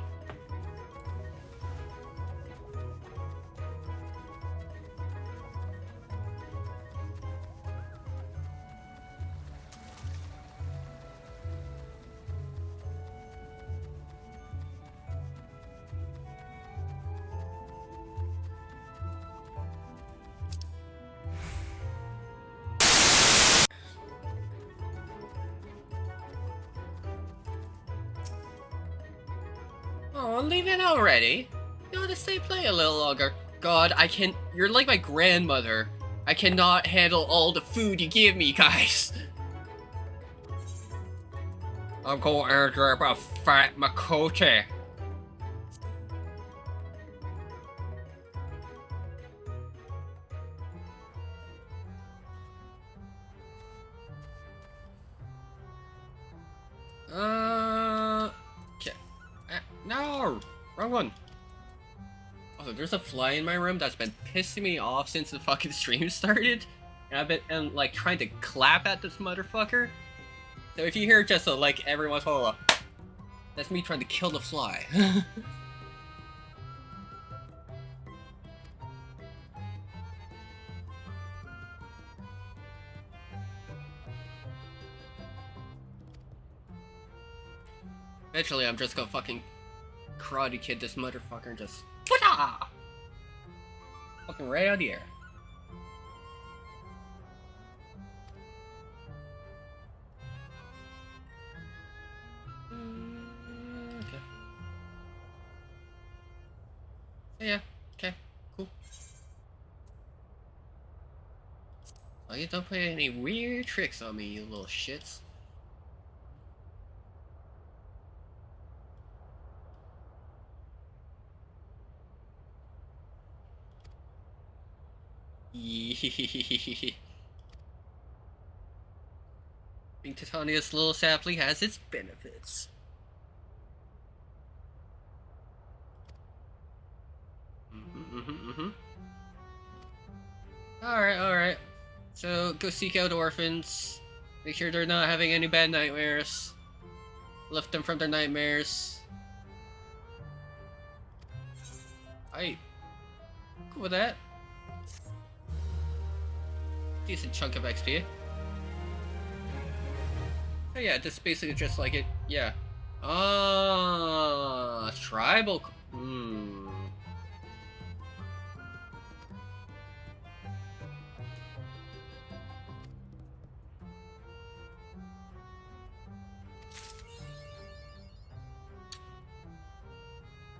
Oh, leave it already. You want to stay play a little longer. God, I can. You're like my grandmother. I cannot handle all the food you give me, guys. I'm going to grab a fat Makote. Okay. No! Wrong one. Also, there's a fly in my room that's been pissing me off since the fucking stream started. And I've been, like, trying to clap at this motherfucker. So if you hear just a, like, every once in a while, that's me trying to kill the fly. Eventually, I'm just gonna fucking karate kid this motherfucker and just Pwah! Fucking right out of the air. Okay. Yeah. Okay. Cool. Oh, you don't play any weird tricks on me, you little shits. Being Titania's little sapling has its benefits. Alright. So, go seek out orphans. Make sure they're not having any bad nightmares. Lift them from their nightmares. Cool with that. Decent chunk of XP. So yeah, this is basically just like it. Yeah. Tribal.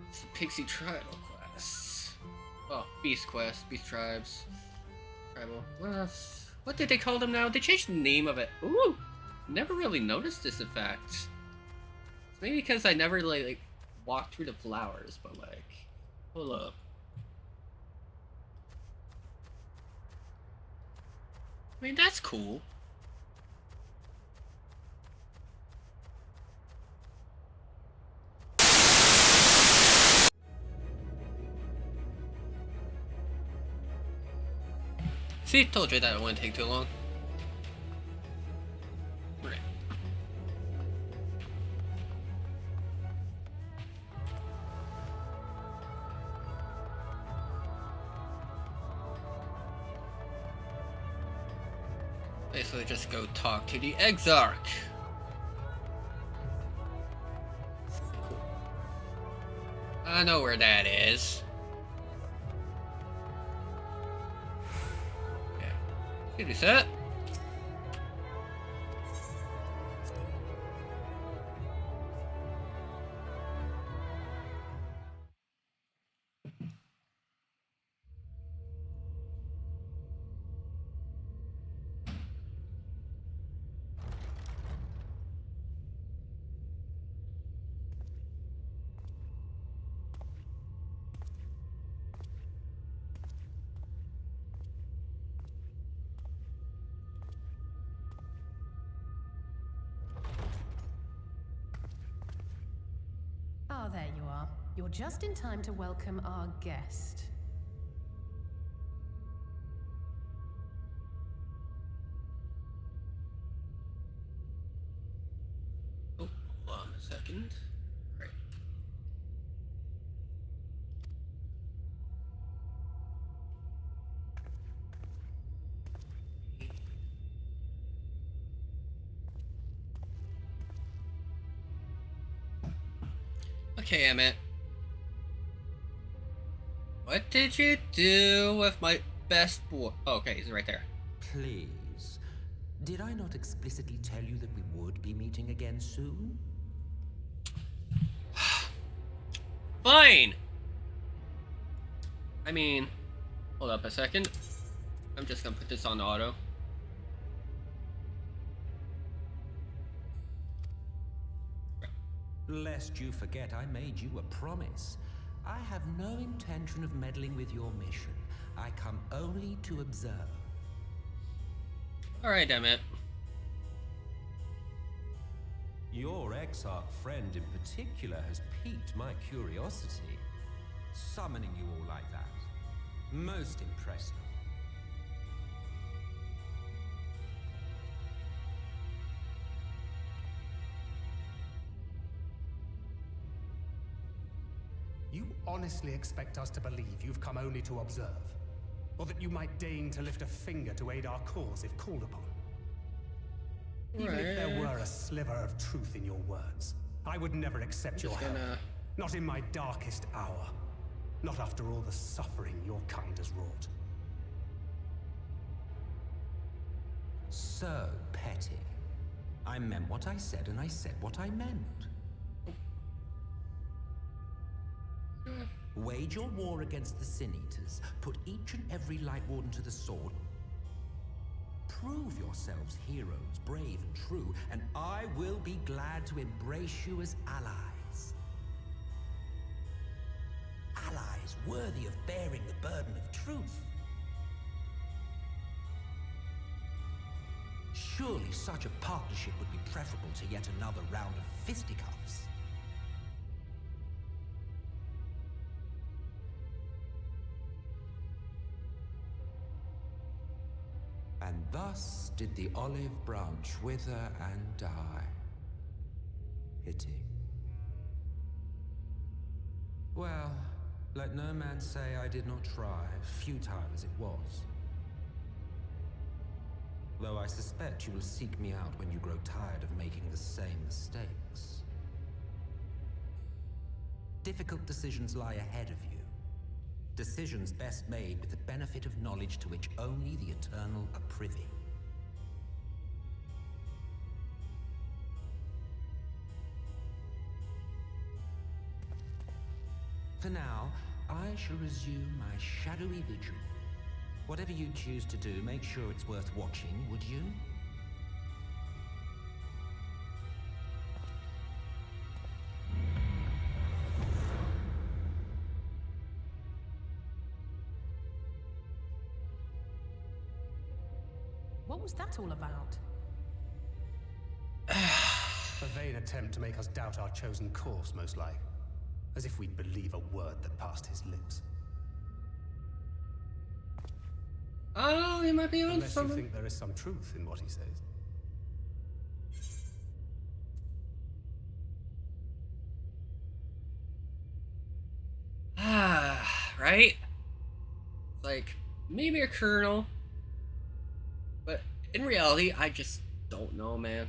It's the Pixie Tribal quest. Oh, Beast Quest, Beast Tribes. Tribal. What did they call them now? They changed the name of it. Ooh! Never really noticed this effect. Maybe because I never like walked through the flowers, but like, hold up. I mean, that's cool. See, told you that it wouldn't take too long. Right. Basically, just go talk to the Exarch. Cool. I know where that is. Okay. City set. Ah, there you are. You're just in time to welcome our guest. Oh, hold on a second. Right. Okay, Emmett. What did you do with my best boy? Oh, okay, he's right there. Please. Did I not explicitly tell you that we would be meeting again soon? Fine! I mean, hold up a second. I'm just gonna put this on auto. Lest you forget, I made you a promise. I have no intention of meddling with your mission. I come only to observe. Alright, Emmett. Your Exarch friend in particular has piqued my curiosity. Summoning you all like that. Most impressive. You honestly expect us to believe you've come only to observe? Or that you might deign to lift a finger to aid our cause if called upon? Even if there were a sliver of truth in your words, I would never accept your help. Not in my darkest hour. Not after all the suffering your kind has wrought. So petty. I meant what I said, and I said what I meant. Wage your war against the Sin Eaters. Put each and every Light Warden to the sword. Prove yourselves heroes, brave and true, and I will be glad to embrace you as allies. Allies worthy of bearing the burden of truth. Surely such a partnership would be preferable to yet another round of fisticuffs. And thus did the olive branch wither and die. Pity. Well, let no man say I did not try, futile as it was. Though I suspect you will seek me out when you grow tired of making the same mistakes. Difficult decisions lie ahead of you. Decisions best made with the benefit of knowledge to which only the eternal are privy. For now, I shall resume my shadowy vigil. Whatever you choose to do, make sure it's worth watching, would you? What was that all about? A vain attempt to make us doubt our chosen course, most like. As if we'd believe a word that passed his lips. Oh, he might be on Unless you something. think there is some truth in what he says. Ah, right? Like, maybe a kernel. But In reality, I just don't know, man.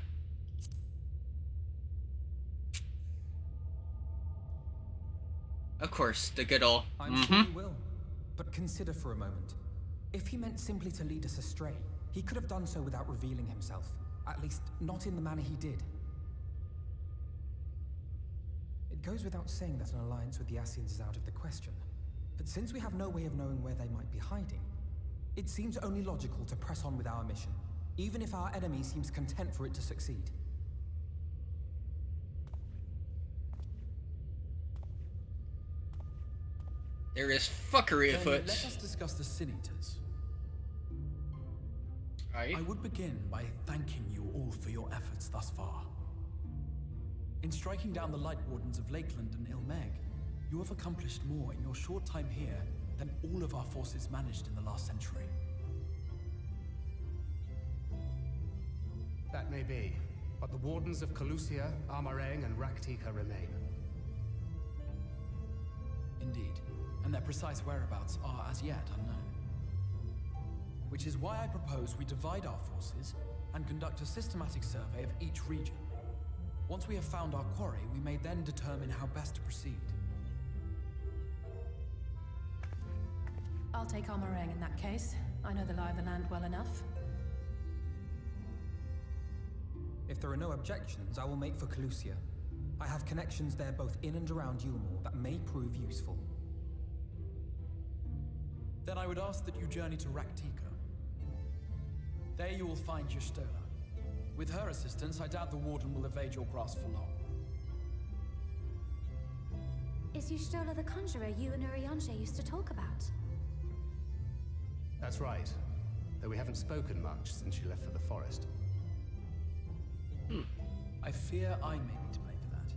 Of course, the good old. I'm sure he will. But consider for a moment. If he meant simply to lead us astray, he could have done so without revealing himself. At least, not in the manner he did. It goes without saying that an alliance with the Ascians is out of the question. But since we have no way of knowing where they might be hiding, it seems only logical to press on with our mission, even if our enemy seems content for it to succeed. There is fuckery afoot. Let us discuss the Sin Eaters. Right. I would begin by thanking you all for your efforts thus far. In striking down the Light Wardens of Lakeland and Ilmeg, you have accomplished more in your short time here than all of our forces managed in the last century. That may be, but the Wardens of Calusia, Armarang, and Raktika remain. Indeed, and their precise whereabouts are as yet unknown. Which is why I propose we divide our forces and conduct a systematic survey of each region. Once we have found our quarry, we may then determine how best to proceed. I'll take Armarang in that case. I know the lie of the land well enough. If there are no objections, I will make for Calusia. I have connections there both in and around Yulmore that may prove useful. Then I would ask that you journey to Raktika. There you will find Y'shtola. With her assistance, I doubt the Warden will evade your grasp for long. Is Y'shtola the conjurer you and Urianger used to talk about? That's right. Though we haven't spoken much since she left for the forest. I fear I may be to blame for that.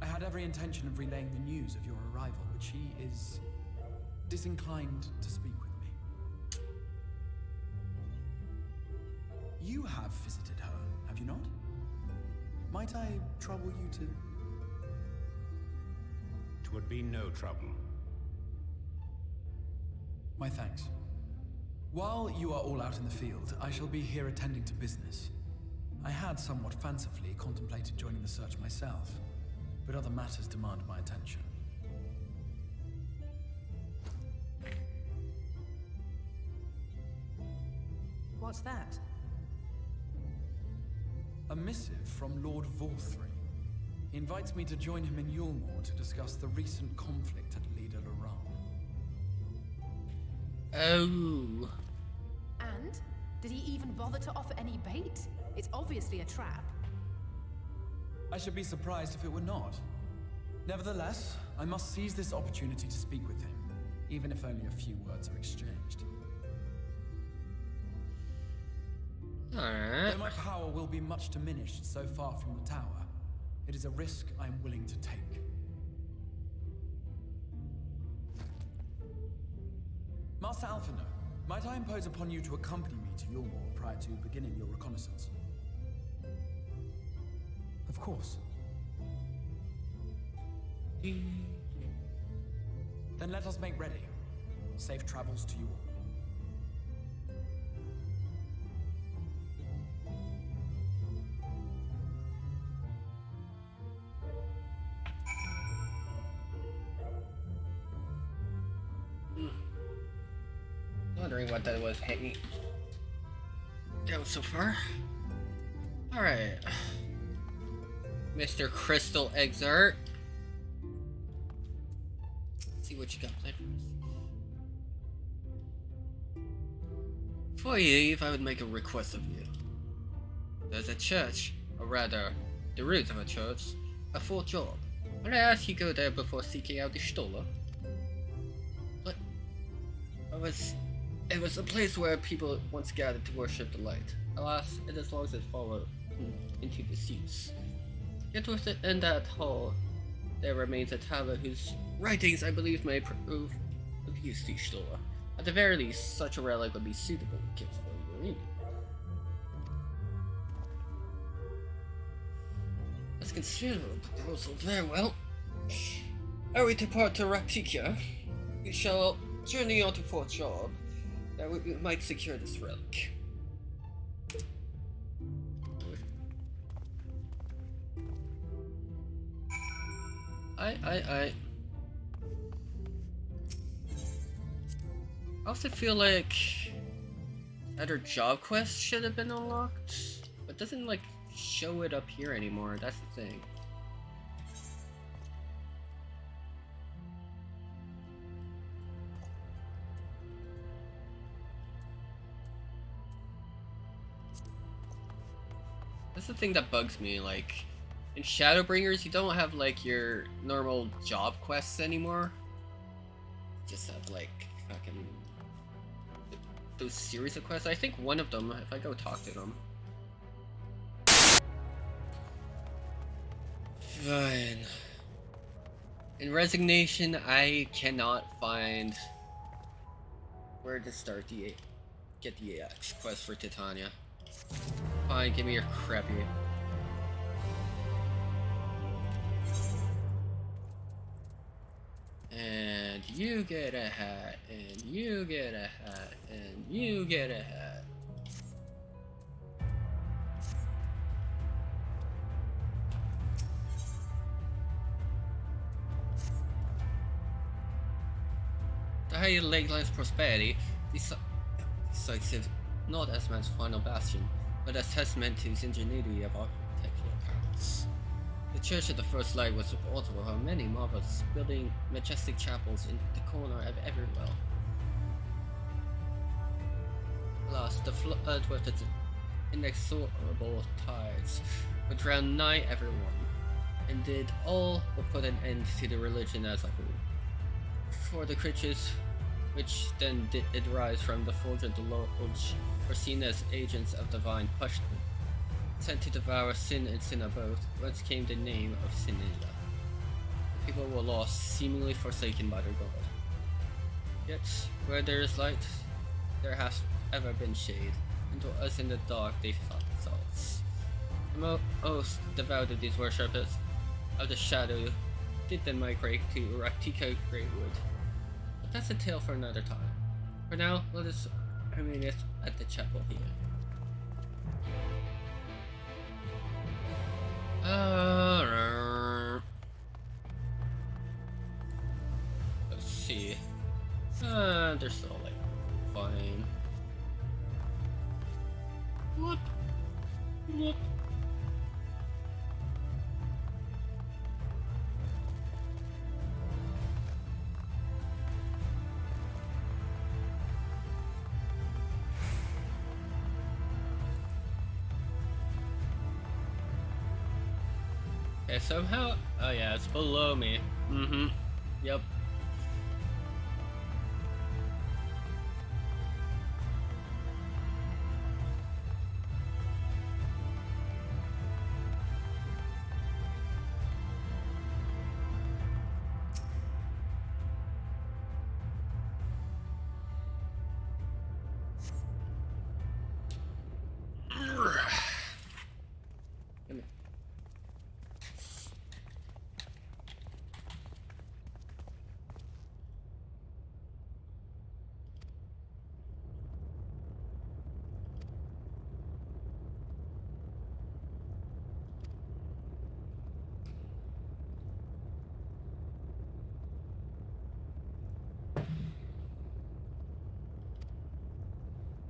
I had every intention of relaying the news of your arrival, but she is disinclined to speak with me. You have visited her, have you not? Might I trouble you to... Twould be no trouble. My thanks. While you are all out in the field, I shall be here attending to business. I had somewhat fancifully contemplated joining the search myself, but other matters demand my attention. What's that? A missive from Lord Vorthry. He invites me to join him in Yulmore to discuss the recent conflict at Lida Laran. Oh. And? Did he even bother to offer any bait? It's obviously a trap. I should be surprised if it were not. Nevertheless, I must seize this opportunity to speak with him, even if only a few words are exchanged. Alright. Though my power will be much diminished so far from the tower, it is a risk I am willing to take. Master Alphino, might I impose upon you to accompany me to Yulmore prior to beginning your reconnaissance? Of course. Then let us make ready. Safe travels to you all. Wondering what that was hanging down so far. Alright. Mr. Crystal Exarch. Let's see what you got planned for us. Before you leave, I would make a request of you. There's a church, or rather, the ruins of a church, a full job. Would I ask you go there before seeking out the Stola? But it was a place where people once gathered to worship the light. Alas, it has long since fallen into disuse. Yet within that hall, there remains a tablet whose writings I believe may prove of use to Stola. At the very least, such a relic would be suitable gift for your reading. Let's consider a proposal. Very well. Ere we depart to Raktika, we shall journey on to Fort Job, that we might secure this relic. I also feel like other job quests should have been unlocked, but doesn't like show it up here anymore. That's the thing. That's the thing that bugs me. Like in Shadowbringers, you don't have like your normal job quests anymore. You just have like fucking those series of quests. I think one of them, if I go talk to them. Fine. In Resignation, I cannot find where to start get the AX quest for Titania. Fine, give me your crappy. And you get a hat, and you get a hat, and you get a hat. The higher Lakeland's prosperity, decisive not as man's final bastion, but as testament to his ingenuity of architectural prowess. The Church of the First Light was also of many marvels, building majestic chapels in the corner of every well. Alas, the flood with its inexorable tides would drown nigh everyone, and did all but put an end to the religion as a whole. For the creatures which then did rise from the forge of the Lodge were seen as agents of divine punishment, sent to devour sin and sinner both, whence came the name of Sinilla. The people were lost, seemingly forsaken by their god. Yet, where there is light, there has ever been shade, and to us in the dark they sought solace. The most devout of these worshippers of the shadow did then migrate to Raktika Greatwood. But that's a tale for another time. For now, let us remain at the chapel here. Let's see. They're still like fine. Whoop. Whoop. Okay, somehow, oh yeah, it's below me. Mm-hmm. Yep.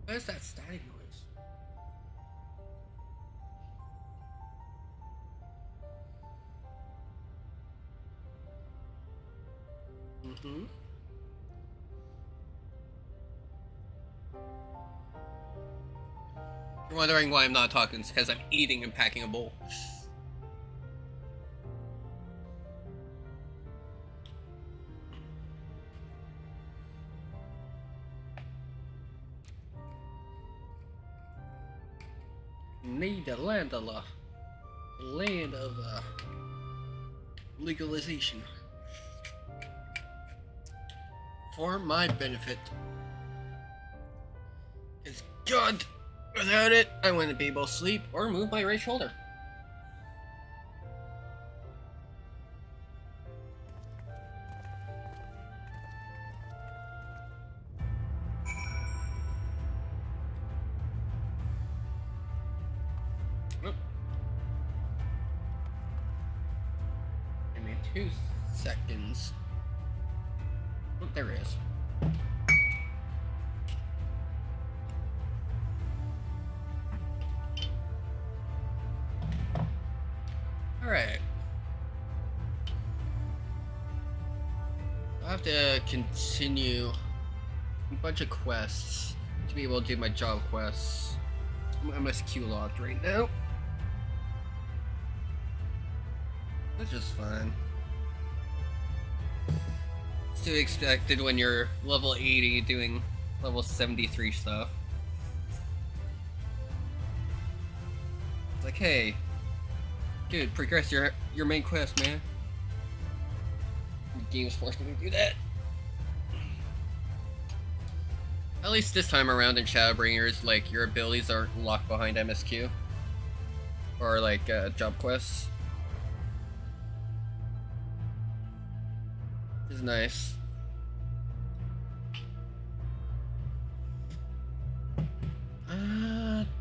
What is that static noise? Mm-hmm. You're wondering why I'm not talking, it's because I'm eating and packing a bowl. Need the land of legalization for my benefit. It's good. Without it, I wouldn't be able to sleep or move my right shoulder. I made 2 seconds. Oh, there it is. Alright. I'll have to continue a bunch of quests to be able to do my job quests. I'm MSQ locked right now. That's just fine. It's to be expected when you're level 80 doing level 73 stuff. It's like, hey, dude, progress your main quest, man. The game's forcing me to do that. At least this time around in Shadowbringers, like, your abilities aren't locked behind MSQ. Or, like, job quests. Which is nice.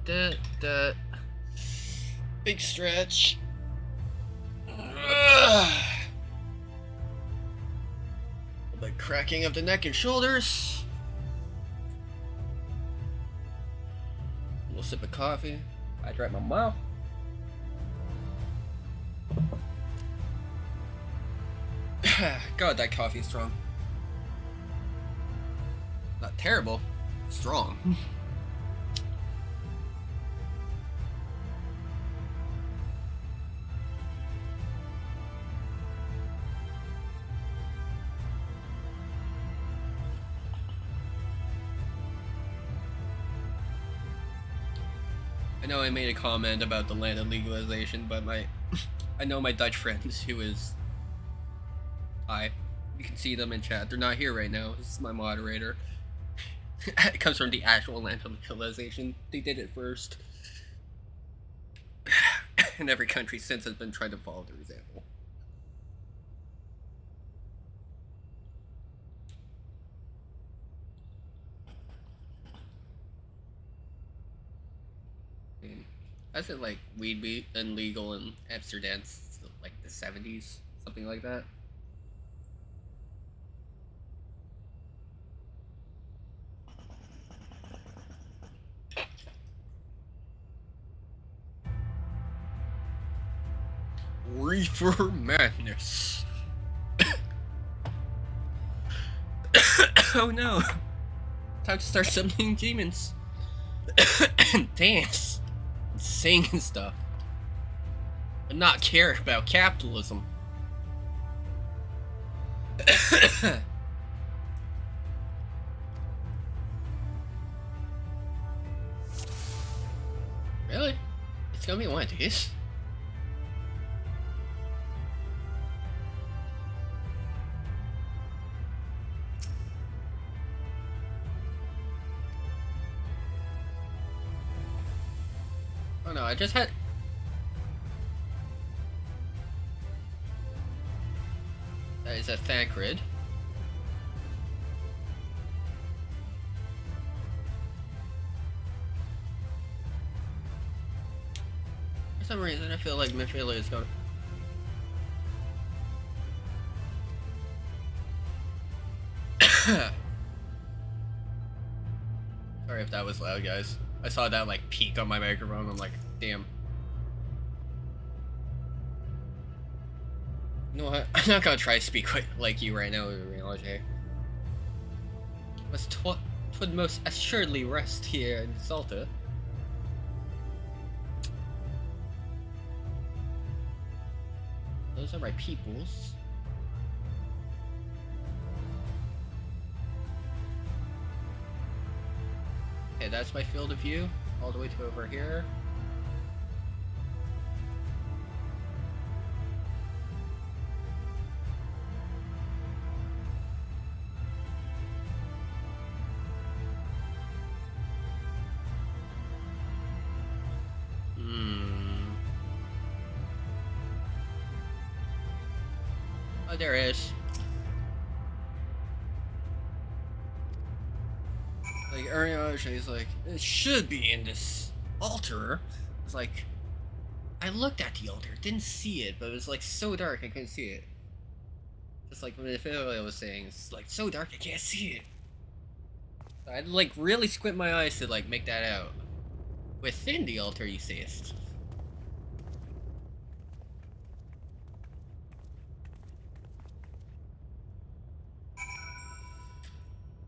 That. Big stretch. The cracking of the neck and shoulders. A little sip of coffee. Hydrate my mouth. God, that coffee is strong. Not terrible. Strong. I know I made a comment about the land of legalization, but I know my Dutch friends who is... Hi. You can see them in chat. They're not here right now. This is my moderator. It comes from the actual land of legalization. They did it first. And every country since has been trying to follow their example. As it like weed be illegal in Amsterdam, like the 70s, something like that. Reefer madness. Oh no! Time to start summoning demons and dance. Sing and stuff, but not care about capitalism. Really? It's gonna be one of these? Oh no, I just had... That is a Thancred. For some reason, I feel like Mephilia is going... Sorry if that was loud, guys. I saw that, like, peak on my microphone. I'm like, damn. You know what? I'm not gonna try to speak like you right now, Riange. But twould most assuredly rest here in Salta. Those are my peoples. Okay, that's my field of view, all the way to over here. Oh, there it is. Like, Ariane is like, it should be in this altar. It's like, I looked at the altar, didn't see it, but it was like so dark I couldn't see it. Just like what I was saying, it's like so dark I can't see it. I'd like really squint my eyes to like make that out. Within the altar, you sayest.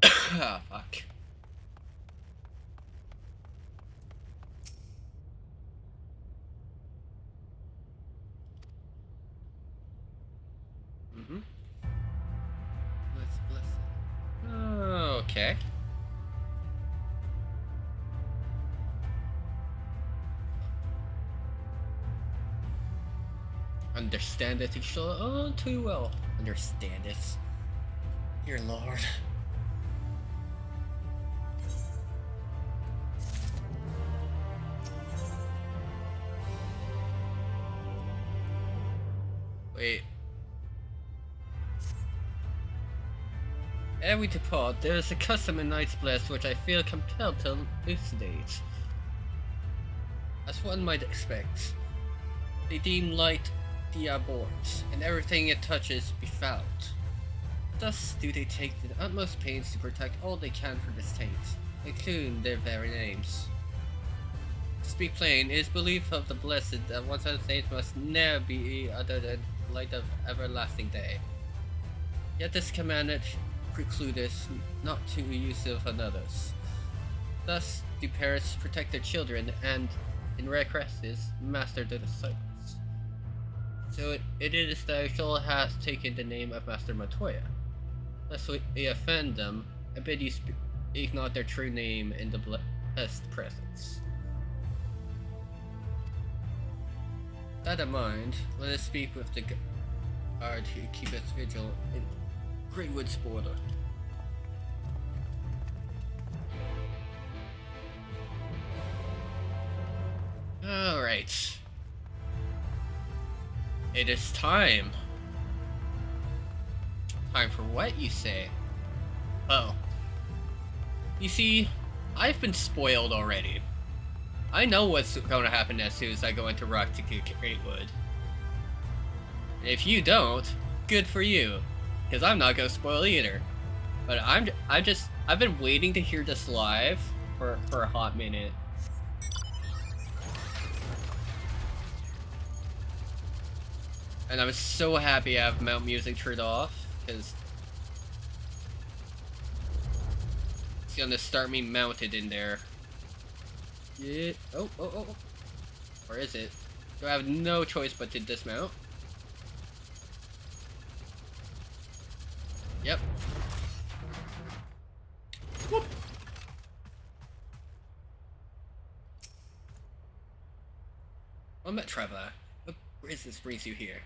Ah, fuck. Mm-hmm. Let's bless it. Oh, okay. Understand it, Ishala. Oh, too well. Understand it. Dear Lord. Wait. Every depart, there is a custom in Night's Blast which I feel compelled to elucidate. As one might expect, they deem light the abhorrent, and everything it touches befouled. Thus do they take the utmost pains to protect all they can from this taint, including their very names. To speak plain, it is belief of the blessed that one's own saints must never be other than light of everlasting day. Yet this commandment precludeth not to use of another's. Thus do parents protect their children and, in rare cases, master their disciples. So it is that Ishala has taken the name of Master Montoya. Lest we offend them, I bid you speak not their true name in the blessed presence. That in mind, let us speak with the guard who keepeth vigil in Greenwood's border. Alright. It is time. Time for what, you say? Oh. You see, I've been spoiled already. I know what's going to happen as soon as I go into Rock to Greenwood. And if you don't, good for you. Because I'm not going to spoil either. But I've been waiting to hear this live for a hot minute. And I'm so happy I have Mount Music turned off, because it's gonna start me mounted in there. Yeah. Oh. Or is it? Do I have no choice but to dismount? Yep. Whoop. I met Traveler. What business brings you here?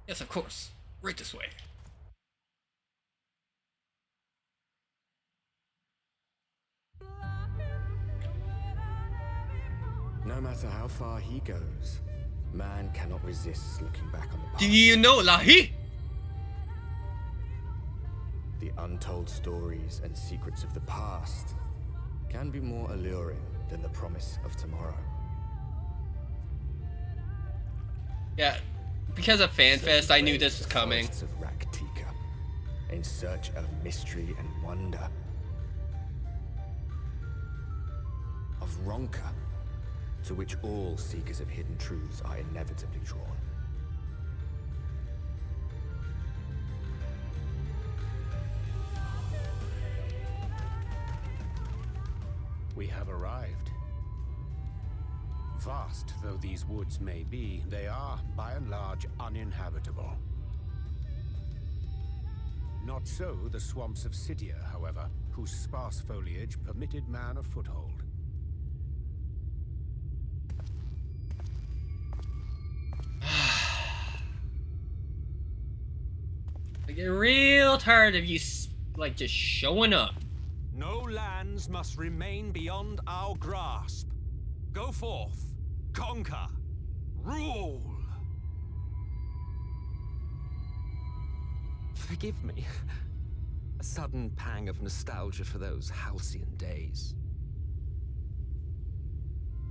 Yes, of course. Right this way. No matter how far he goes, man cannot resist looking back on the past. Do you know Lahi? The untold stories and secrets of the past can be more alluring than the promise of tomorrow. Yeah, because of FanFest, I knew this was coming. Of Raktika, in search of mystery and wonder. Of Ronka, to which all seekers of hidden truths are inevitably drawn. We have arrived. Vast though these woods may be, they are, by and large, uninhabitable. Not so the swamps of Cydia, however, whose sparse foliage permitted man a foothold. I get real tired of you, like, just showing up. No lands must remain beyond our grasp. Go forth, conquer, rule. Forgive me. A sudden pang of nostalgia for those halcyon days.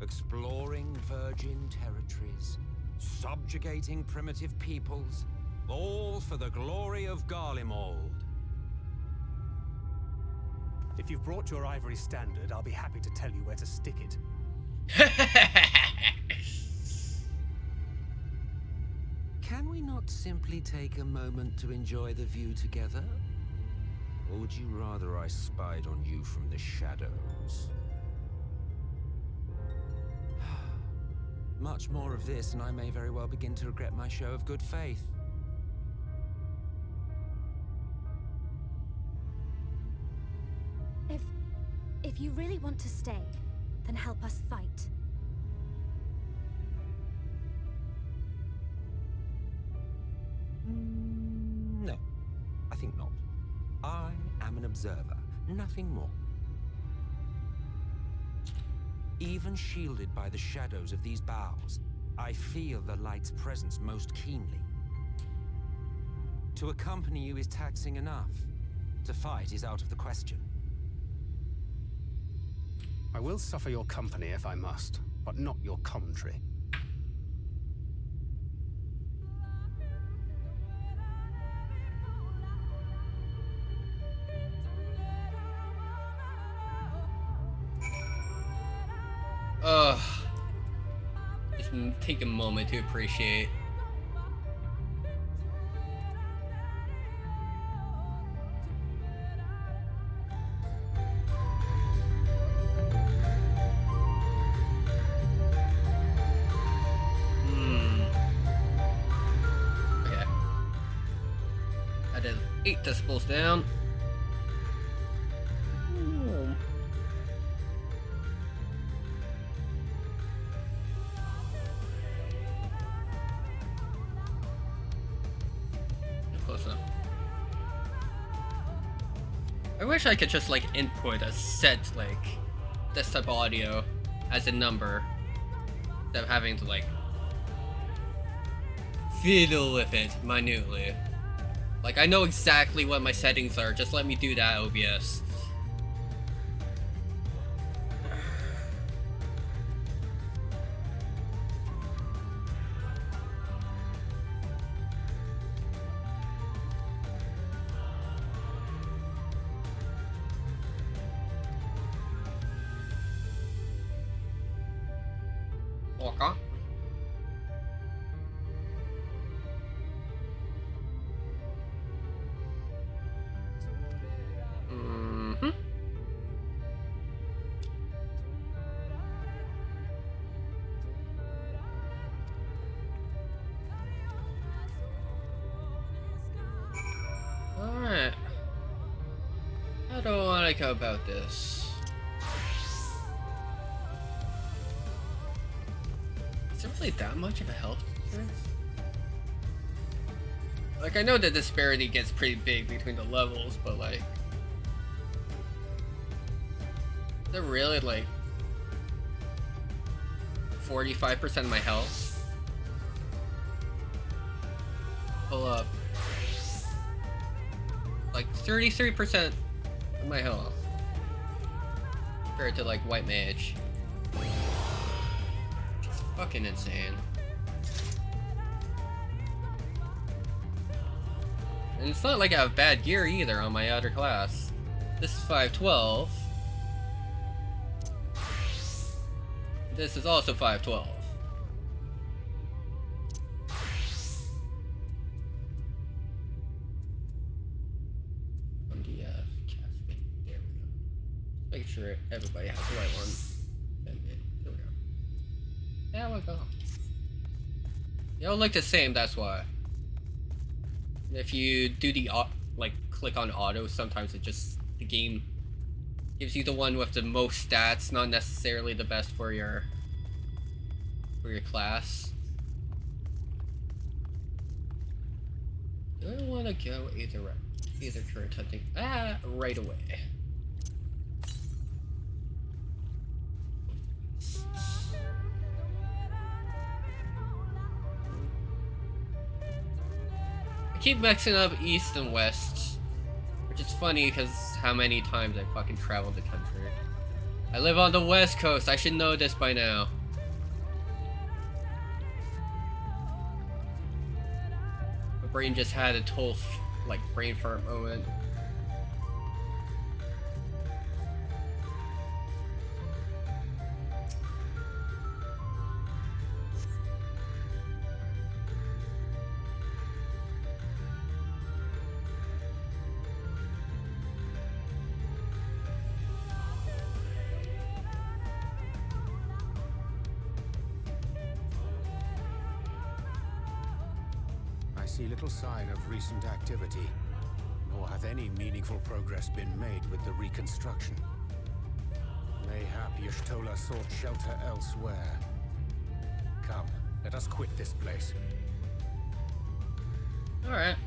Exploring virgin territories, subjugating primitive peoples, all for the glory of Garlemald. If you've brought your ivory standard, I'll be happy to tell you where to stick it. Can we not simply take a moment to enjoy the view together? Or would you rather I spied on you from the shadows? Much more of this, and I may very well begin to regret my show of good faith. If you really want to stay, then help us fight. No, I think not. I am an observer, nothing more. Even shielded by the shadows of these boughs, I feel the light's presence most keenly. To accompany you is taxing enough. To fight is out of the question. I will suffer your company if I must, but not your commentary. Just take a moment to appreciate. Okay. That is 8 decibels down. Close enough. I wish I could just like input a set like desktop audio as a number instead of having to like fiddle with it minutely. Like I know exactly what my settings are, just let me do that, OBS. Okay. Alright. How do I want to go about this? Is there really that much of a health difference? Like, I know the disparity gets pretty big between the levels, but like... Is there really like 45% of my health? Pull up. Like 33% of my health compared to like white mage. It's fucking insane. And it's not like I have bad gear either on my other class. This is 512. This is also 512. Make sure everybody has the right one. There we go. There we go. They all look the same, that's why. If you do the like click on auto, sometimes it just the game gives you the one with the most stats, not necessarily the best for your class. Do I want to go either current hunting? Right away. I keep mixing up east and west, which is funny because how many times I fucking traveled the country. I live on the west coast, I should know this by now. brain just had a total, like, brain fart moment. I see little sign of recent activity, nor hath any meaningful progress been made with the reconstruction. Mayhap Y'shtola sought shelter elsewhere. Come, let us quit this place. Alright.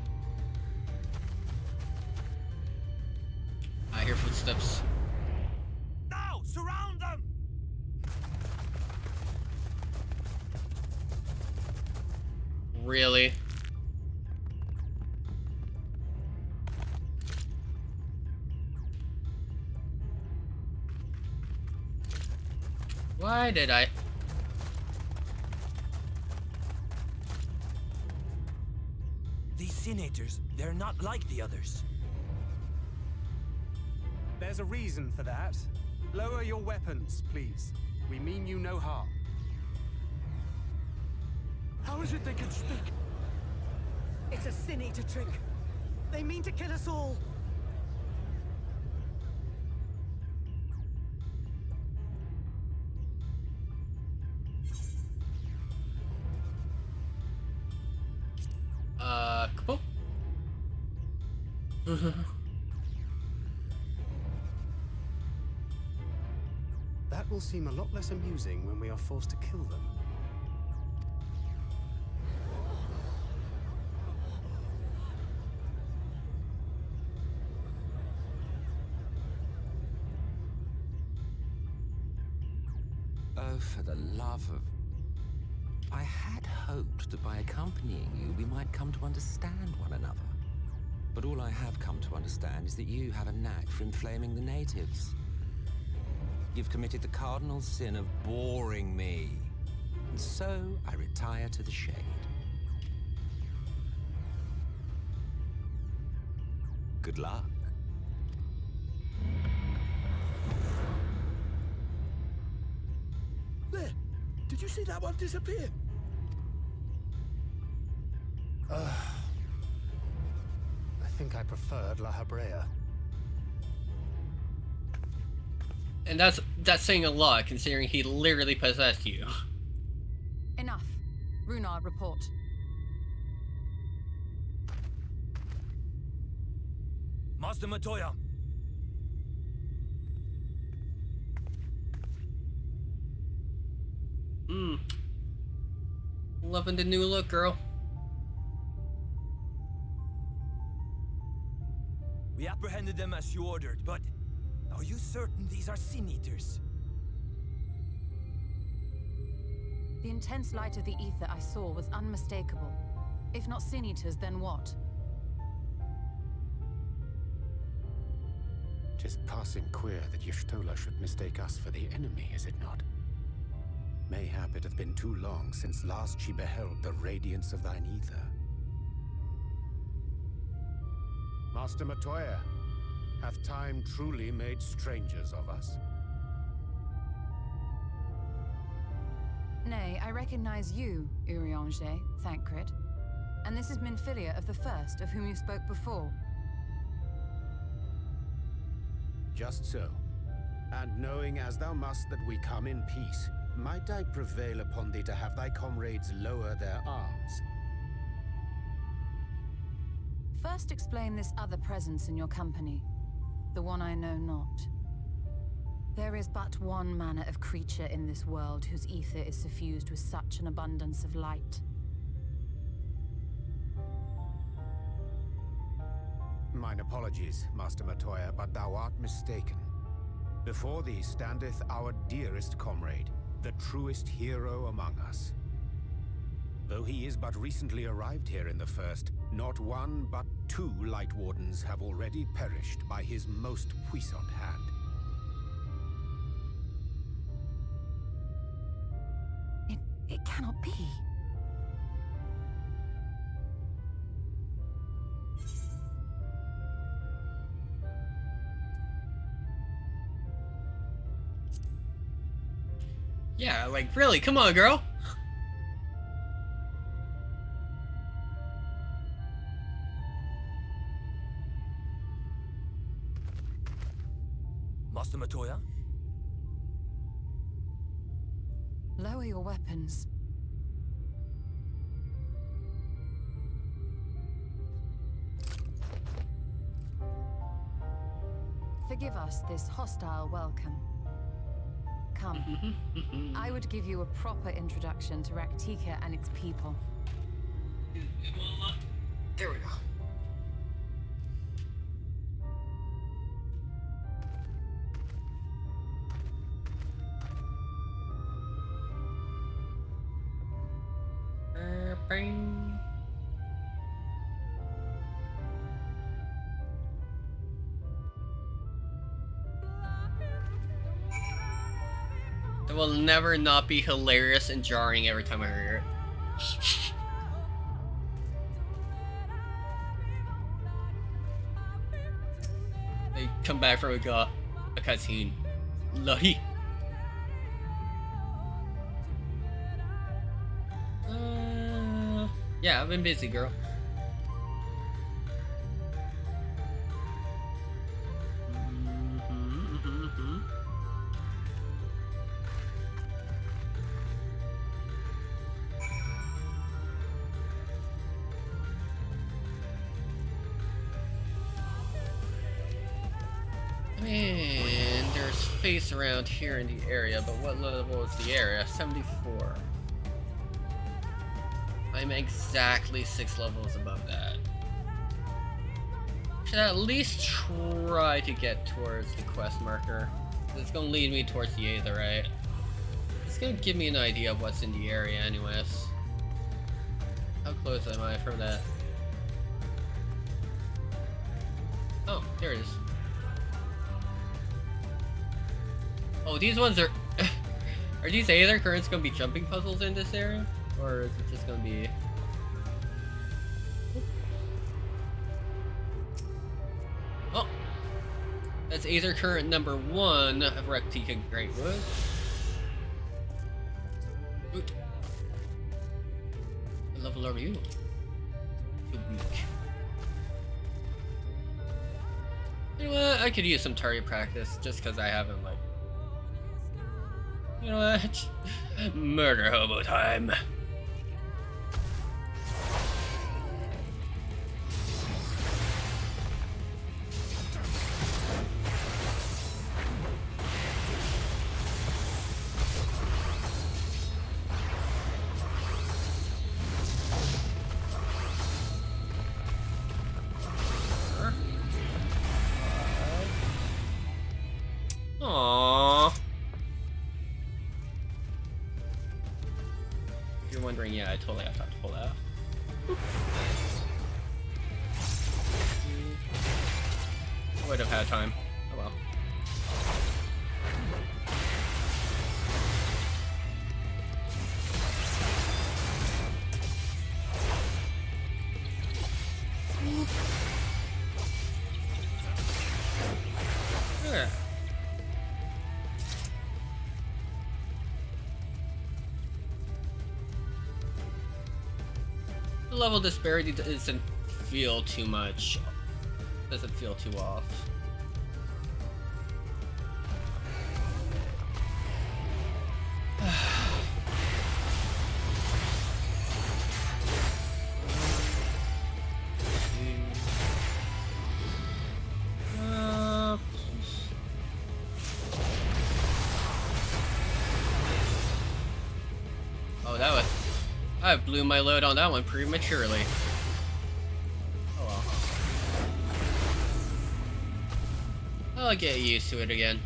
I hear footsteps. Now! Surround them! Really? Why did I? These senators, they're not like the others. There's a reason for that. Lower your weapons, please. We mean you no harm. How is it they can speak? It's a Sin Eater trick. They mean to kill us all. Kapow. That will seem a lot less amusing when we are forced to kill them. Oh, for the love of... I had hoped that by accompanying you, we might come to understand one another. But all I have come to understand is that you have a knack for inflaming the natives. You've committed the cardinal sin of boring me. And so I retire to the shade. Good luck. There! Did you see that one disappear? I think I preferred La Habrea. And that's saying a lot, considering he literally possessed you. Enough. Runar, report. Master Matoya! Loving the new look, girl. We apprehended them as you ordered, but are you certain these are Sin Eaters? The intense light of the ether I saw was unmistakable. If not Sin Eaters, then what? 'Tis passing queer that Y'shtola should mistake us for the enemy, is it not? Mayhap it hath been too long since last she beheld the radiance of thine ether. Master Matoya, hath time truly made strangers of us? Nay, I recognize you, Urianger, Thancred. And this is Minfilia of the First, of whom you spoke before. Just so. And knowing as thou must that we come in peace, might I prevail upon thee to have thy comrades lower their arms? First explain this other presence in your company, the one I know not. There is but one manner of creature in this world whose ether is suffused with such an abundance of light. Mine apologies, Master Matoya, but thou art mistaken. Before thee standeth our dearest comrade, the truest hero among us. Though he is but recently arrived here in the First, not one but two Light Wardens have already perished by his most puissant hand. It cannot be. Yeah, like, really, come on, girl. Master Matoya? Lower your weapons. Forgive us this hostile welcome. Come. I would give you a proper introduction to Raktika and its people. There we go. Bing. It will never not be hilarious and jarring every time I hear it. They come back from a cutscene. Lucky. Yeah, I've been busy, girl. And there's space around here in the area, but what level is the area? 74. I'm exactly 6 levels above that. Should at least try to get towards the quest marker. It's gonna lead me towards the Aether, right? It's gonna give me an idea of what's in the area anyways. How close am I from that? Oh, there it is. Oh, these ones are... Are these Aether currents gonna be jumping puzzles in this area? Or is it just gonna be... Oh! That's Aether current number 1 of Raktika Greatwood. What level are you? You're weak. You know what? I could use some target practice just because I haven't, like... You know what? Murder hobo time. Aww. If you're wondering, yeah, I totally have to pull that off. Would have had time. Oh well. Yeah. The level disparity doesn't feel too much. Doesn't feel too off. Oh, that was... I blew my load on that one prematurely. Oh well. I'll get used to it again.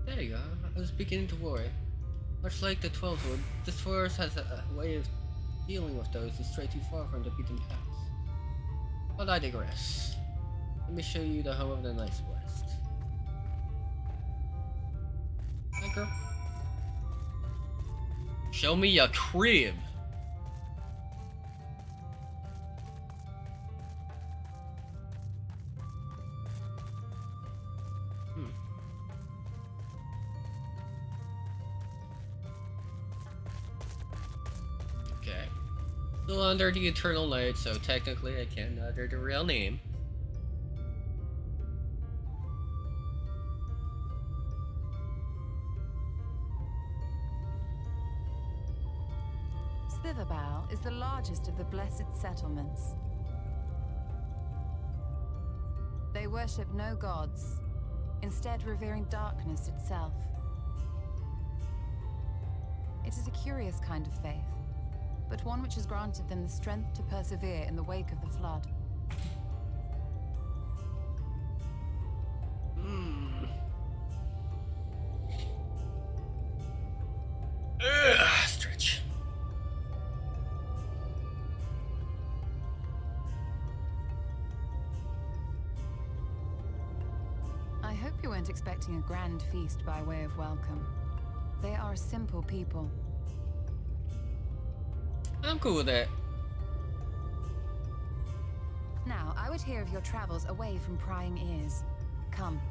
There you go. I was beginning to worry. Much like the 12 would, this forest has a way of dealing with those who stray too far from the beaten path. But I digress. Let me show you the home of the Nice West. Hi, girl. Show me your crib. Okay. Still under the Eternal Night, so technically I can't utter the real name. Slitherbow is the largest of the Blessed Settlements. They worship no gods, instead revering darkness itself. It is a curious kind of faith, but one which has granted them the strength to persevere in the wake of the flood. Stretch. I hope you weren't expecting a grand feast by way of welcome. They are a simple people. I'm cool with it. Now, I would hear of your travels away from prying ears. Come.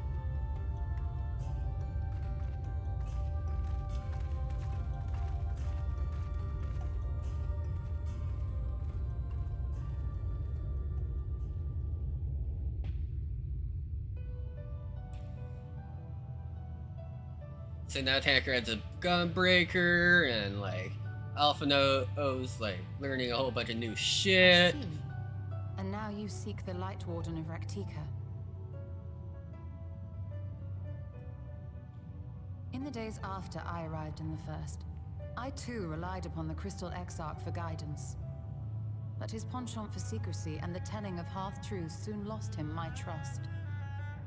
So now Tanker has a gunbreaker, and like Alpha O's like learning a whole bunch of new shit. I see. And now you seek the Light Warden of Raktika. In the days after I arrived in the First, I too relied upon the Crystal Exarch for guidance. But his penchant for secrecy and the telling of half-truths soon lost him my trust.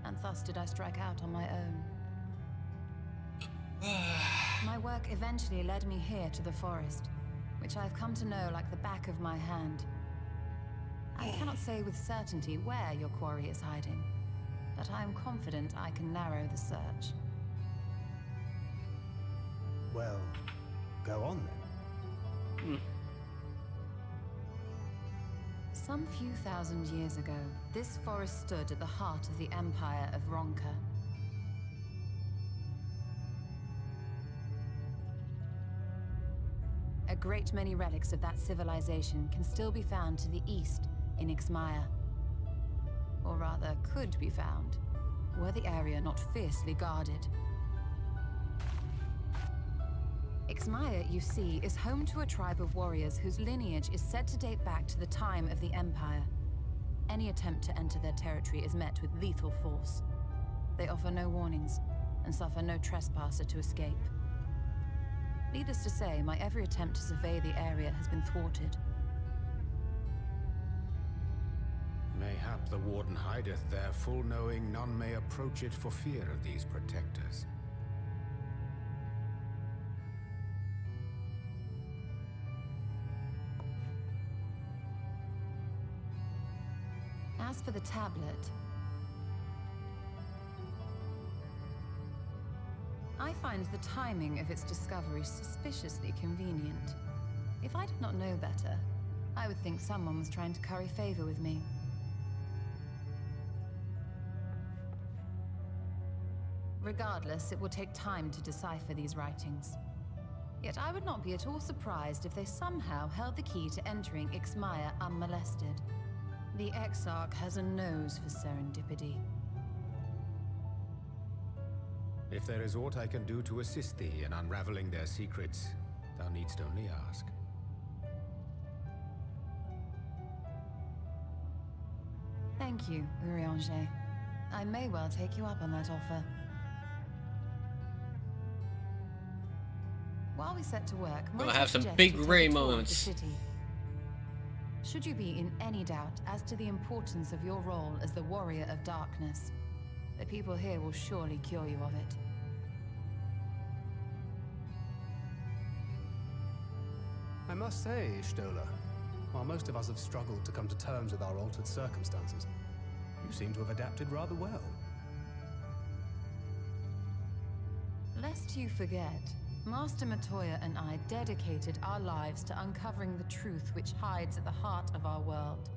And thus did I strike out on my own. My work eventually led me here to the forest, which I've come to know like the back of my hand. I cannot say with certainty where your quarry is hiding, but I am confident I can narrow the search. Well, go on then. Some few thousand years ago, this forest stood at the heart of the Empire of Ronka. A great many relics of that civilization can still be found to the east in Ixmaya. Or rather, could be found, were the area not fiercely guarded. Ixmaya, you see, is home to a tribe of warriors whose lineage is said to date back to the time of the Empire. Any attempt to enter their territory is met with lethal force. They offer no warnings, and suffer no trespasser to escape. Needless to say, my every attempt to survey the area has been thwarted. Mayhap the Warden hideth there, full knowing none may approach it for fear of these protectors. As for the tablet, I find the timing of its discovery suspiciously convenient. If I did not know better, I would think someone was trying to curry favor with me. Regardless, it will take time to decipher these writings. Yet I would not be at all surprised if they somehow held the key to entering Ixmaya unmolested. The Exarch has a nose for serendipity. If there is aught I can do to assist thee in unraveling their secrets, thou needst only ask. Thank you, Urianger. I may well take you up on that offer. While we set to work, We'll might I have some suggest big you take Ray a tour of moments. the city? Should you be in any doubt as to the importance of your role as the Warrior of Darkness, the people here will surely cure you of it. I must say, Stola, while most of us have struggled to come to terms with our altered circumstances, You seem to have adapted rather well. Lest you forget, Master Matoya and I dedicated our lives to uncovering the truth which hides at the heart of our world.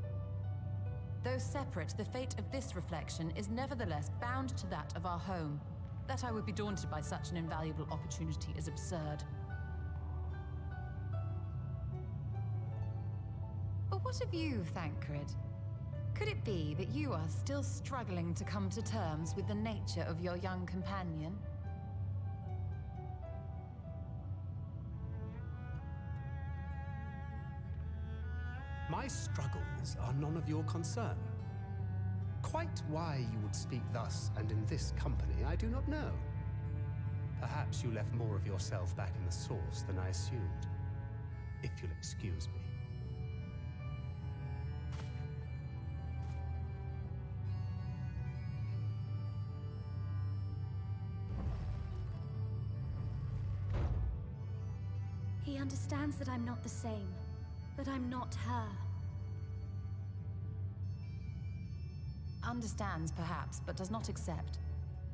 Though separate, the fate of this reflection is nevertheless bound to that of our home. That I would be daunted by such an invaluable opportunity is absurd. But what of you, Thancred? Could it be that you are still struggling to come to terms with the nature of your young companion? My struggles are none of your concern. Quite why you would speak thus and in this company, I do not know. Perhaps you left more of yourself back in the source than I assumed. If you'll excuse me. He understands that I'm not the same. That I'm not her. Understands, perhaps, but does not accept.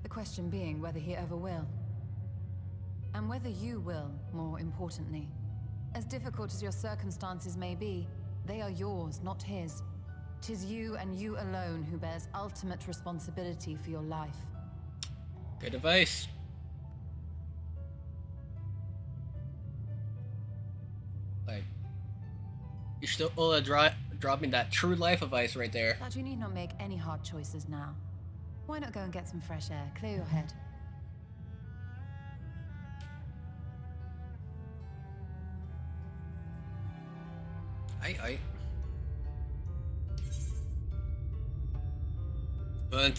The question being whether he ever will. And whether you will, more importantly. As difficult as your circumstances may be, they are yours, not his. 'Tis you and you alone who bears ultimate responsibility for your life. Good advice. Like, you're still dropping that true life advice right there. But you need not make any hard choices now. Why not go and get some fresh air, clear your head? Aye. But,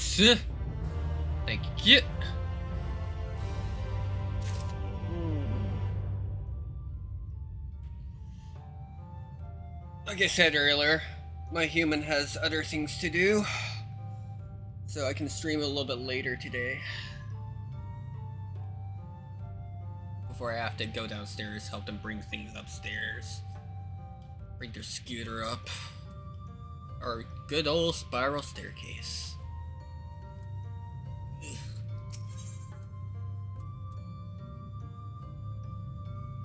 thank you. Like I said earlier, my human has other things to do, so I can stream a little bit later today. Before I have to go downstairs, help them bring things upstairs. Bring their scooter up. Our good old spiral staircase.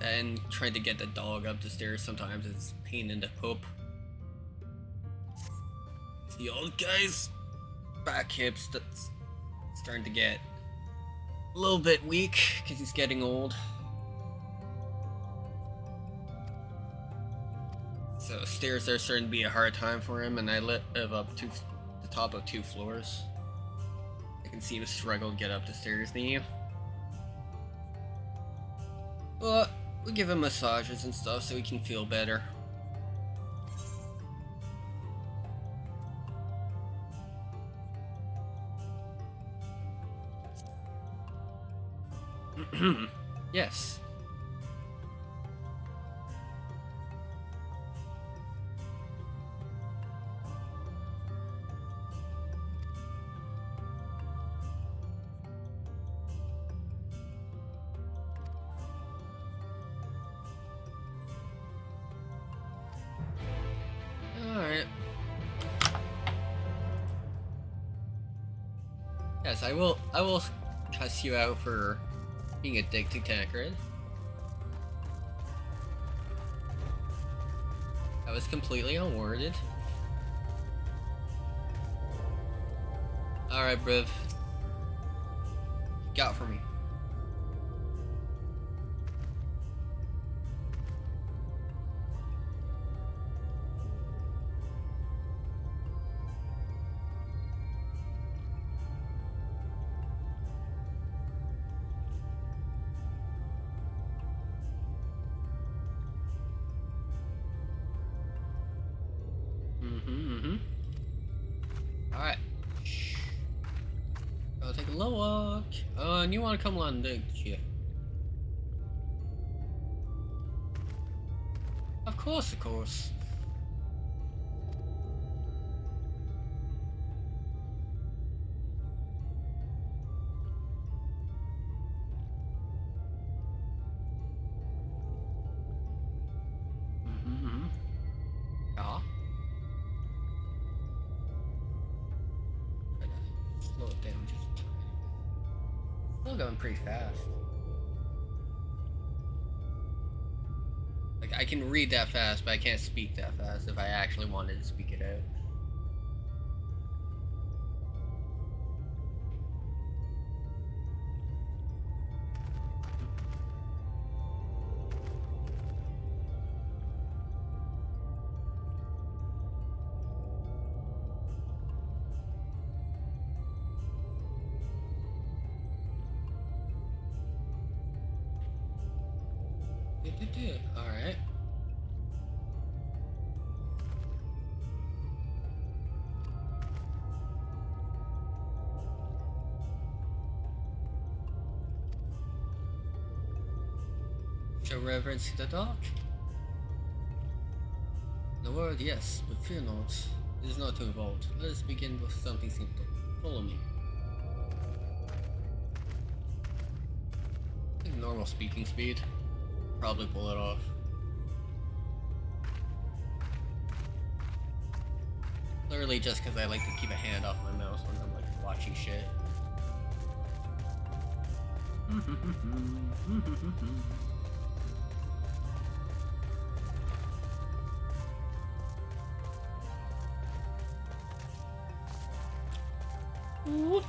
And trying to get the dog up the stairs sometimes is a pain in the poop. The old guy's back hips that's starting to get a little bit weak because he's getting old. So stairs are starting to be a hard time for him, and I live up to the top of 2 floors. I can see him struggle to get up the stairs now. Well, we give him massages and stuff so he can feel better. Yes. Alright. Yes, I will cuss you out for being a dick to Tancred. That was completely unwarranted. Alright, bruv. Got for me. Alright. I'll take a little walk. Oh, and you want to come along, don't you? Of course, of course. Yeah. slow it down just a tiny bit. Still going pretty fast. Like, I can read that fast, but I can't speak that fast if I actually wanted to speak it out. Alright. Show reverence to the dog. The word, yes, but fear not. It is not too involved. Let us begin with something simple. Follow me. I think normal speaking speed. Probably pull it off. Literally just because I like to keep a hand off my mouse when I'm like watching shit. Whoop.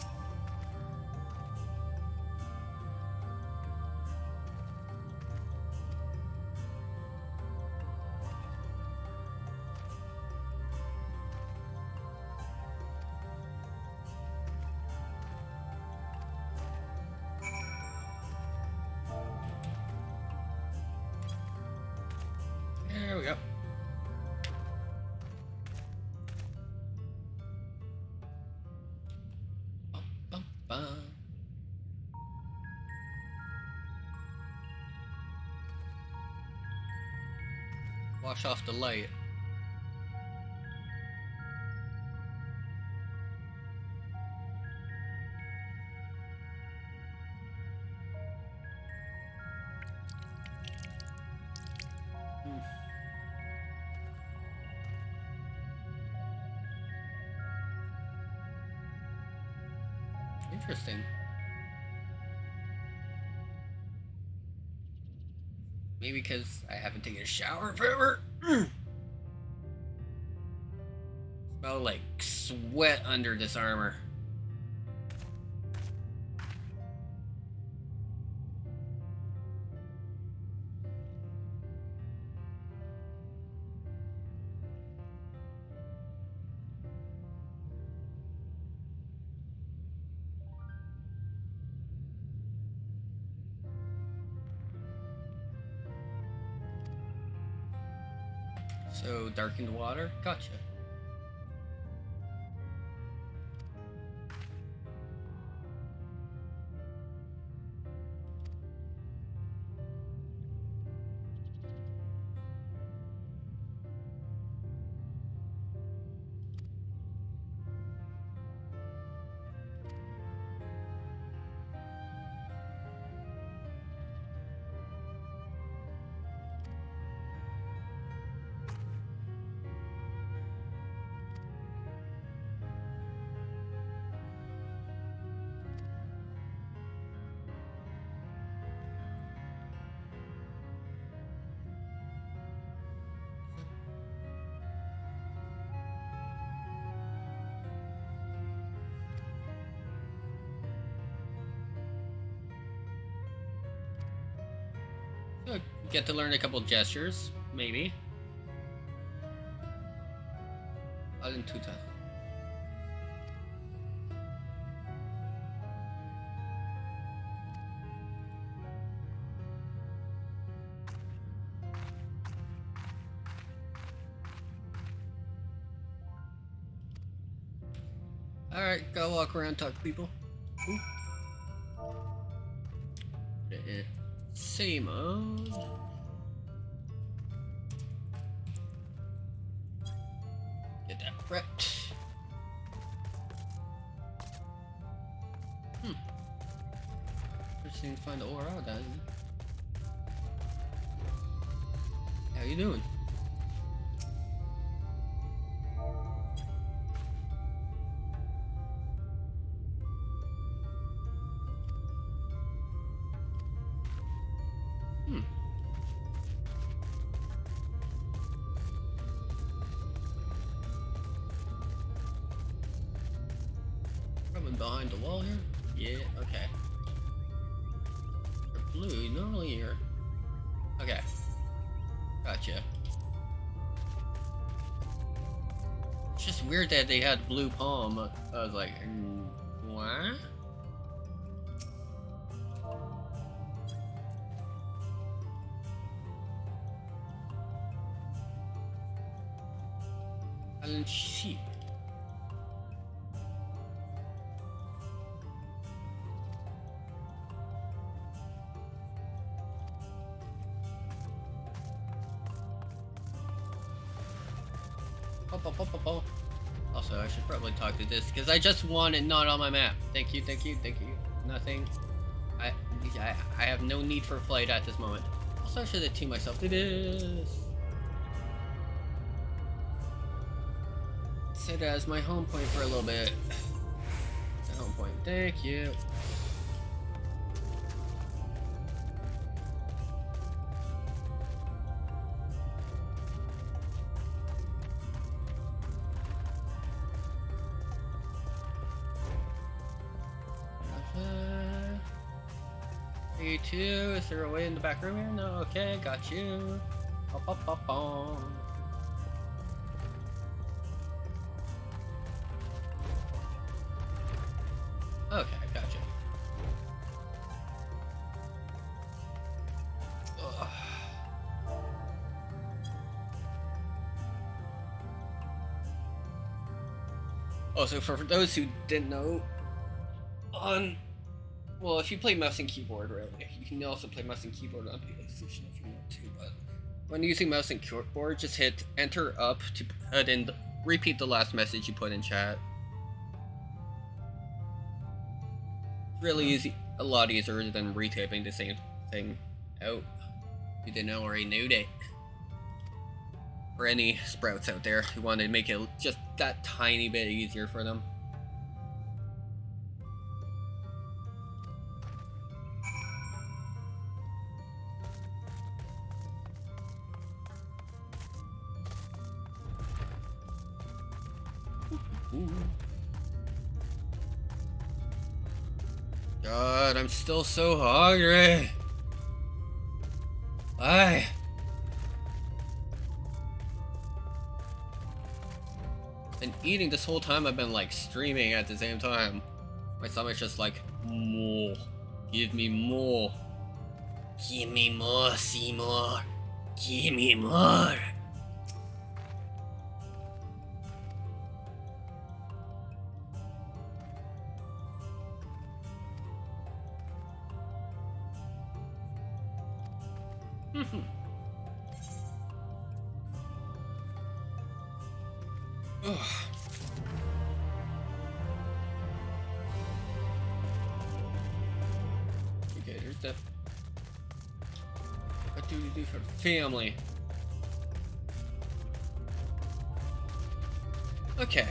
There we go. Bum, bum, bum. Wash off the light. Interesting. Maybe because I haven't taken a shower forever. Smell like sweat under this armor. So, darkened water? Gotcha. So, get to learn a couple gestures, maybe. Alentuta. Alright, gotta walk around, talk to people. Ooh. Same old. Get that prepped. First thing to find the ore out, doesn't it? How you doing? behind the wall here? Yeah, okay. You're blue, normally you're... Okay. Gotcha. It's just weird that they had blue palm. I was like, what? And she. Also, I should probably talk to this because I just want it not on my map. Thank you, thank you, thank you. Nothing. I have no need for a flight at this moment. Also, I should attune myself to this. Set it as my home point for a little bit. The home point. Thank you. PT2, is there a way in the back room here? No, okay, got you. Pop, pop, pop, pop. Okay, gotcha. Ugh. Also, for those who didn't know, well, if you play mouse and keyboard, really, you can also play mouse and keyboard on PlayStation if you want to, but when using mouse and keyboard, just hit enter up to put in, repeat the last message you put in chat. Really easy, a lot easier than retyping the same thing out. You didn't already know that. For any sprouts out there who want to make it just that tiny bit easier for them. God, I'm still so hungry. Why? And eating this whole time I've been like streaming at the same time. My stomach's just like, more. Give me more. Give me more, Seymour. Give me more. Okay, there's that. What do we do for family? Okay.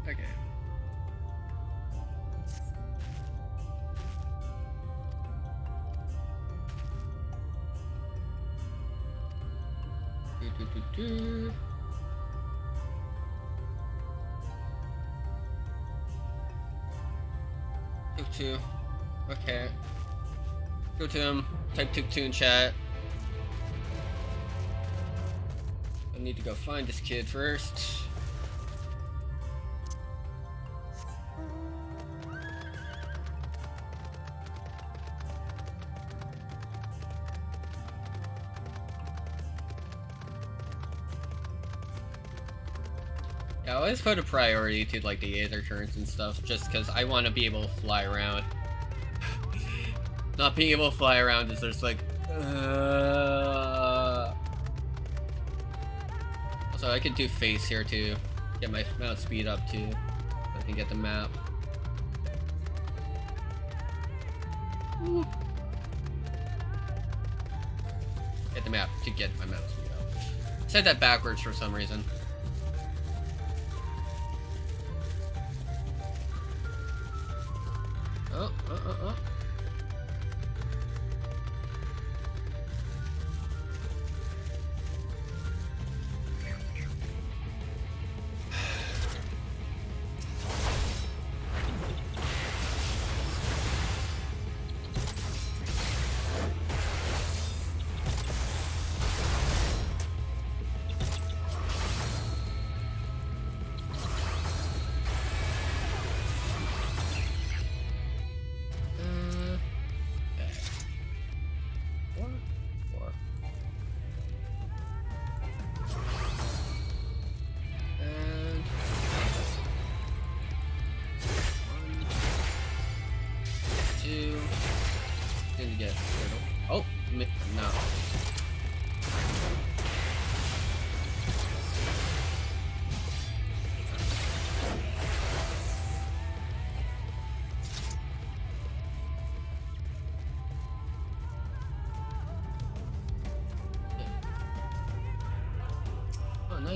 Okay. Do. Tuk-2. Okay. Go to him. Type Tuk-2 in chat. I need to go find this kid first. I always put a priority to like the Aether currents and stuff just because I want to be able to fly around. Not being able to fly around is just like Also, I could do face here too. Get my mount speed up too. So I can get the map. Ooh. Get the map to get my mount speed up. Said that backwards for some reason. Oh.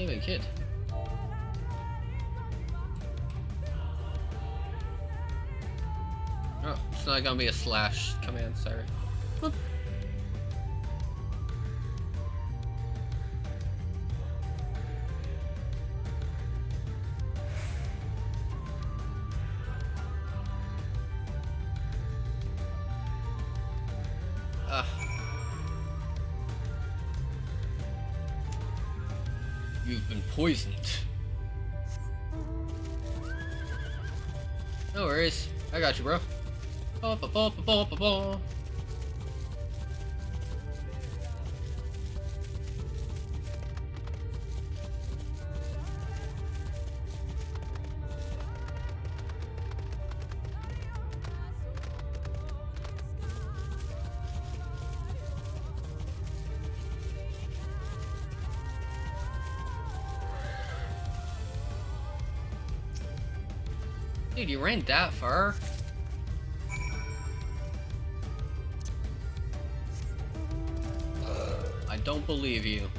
even kid. Oh, it's not gonna be a slash command, sorry. Whoop. You've been poisoned. No worries. I got you, bro. Ba, ba, ba, ba, ba, ba. Dude, you ran that far? I don't believe you.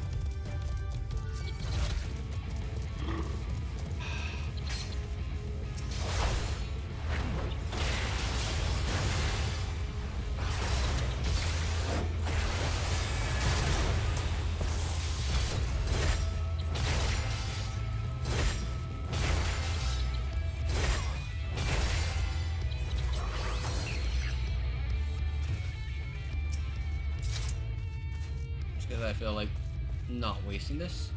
Because I feel like not wasting this.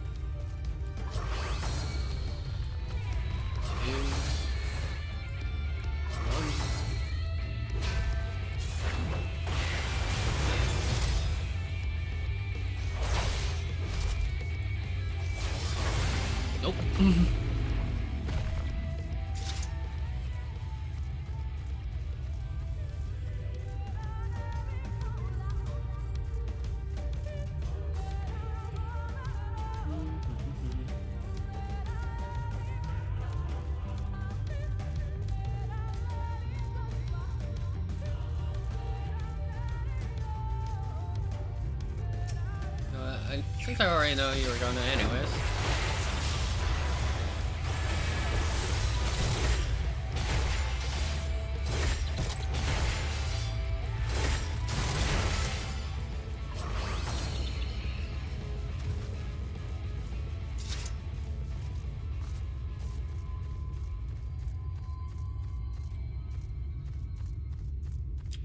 2, 1. Nope. Since I already know you were gonna anyways.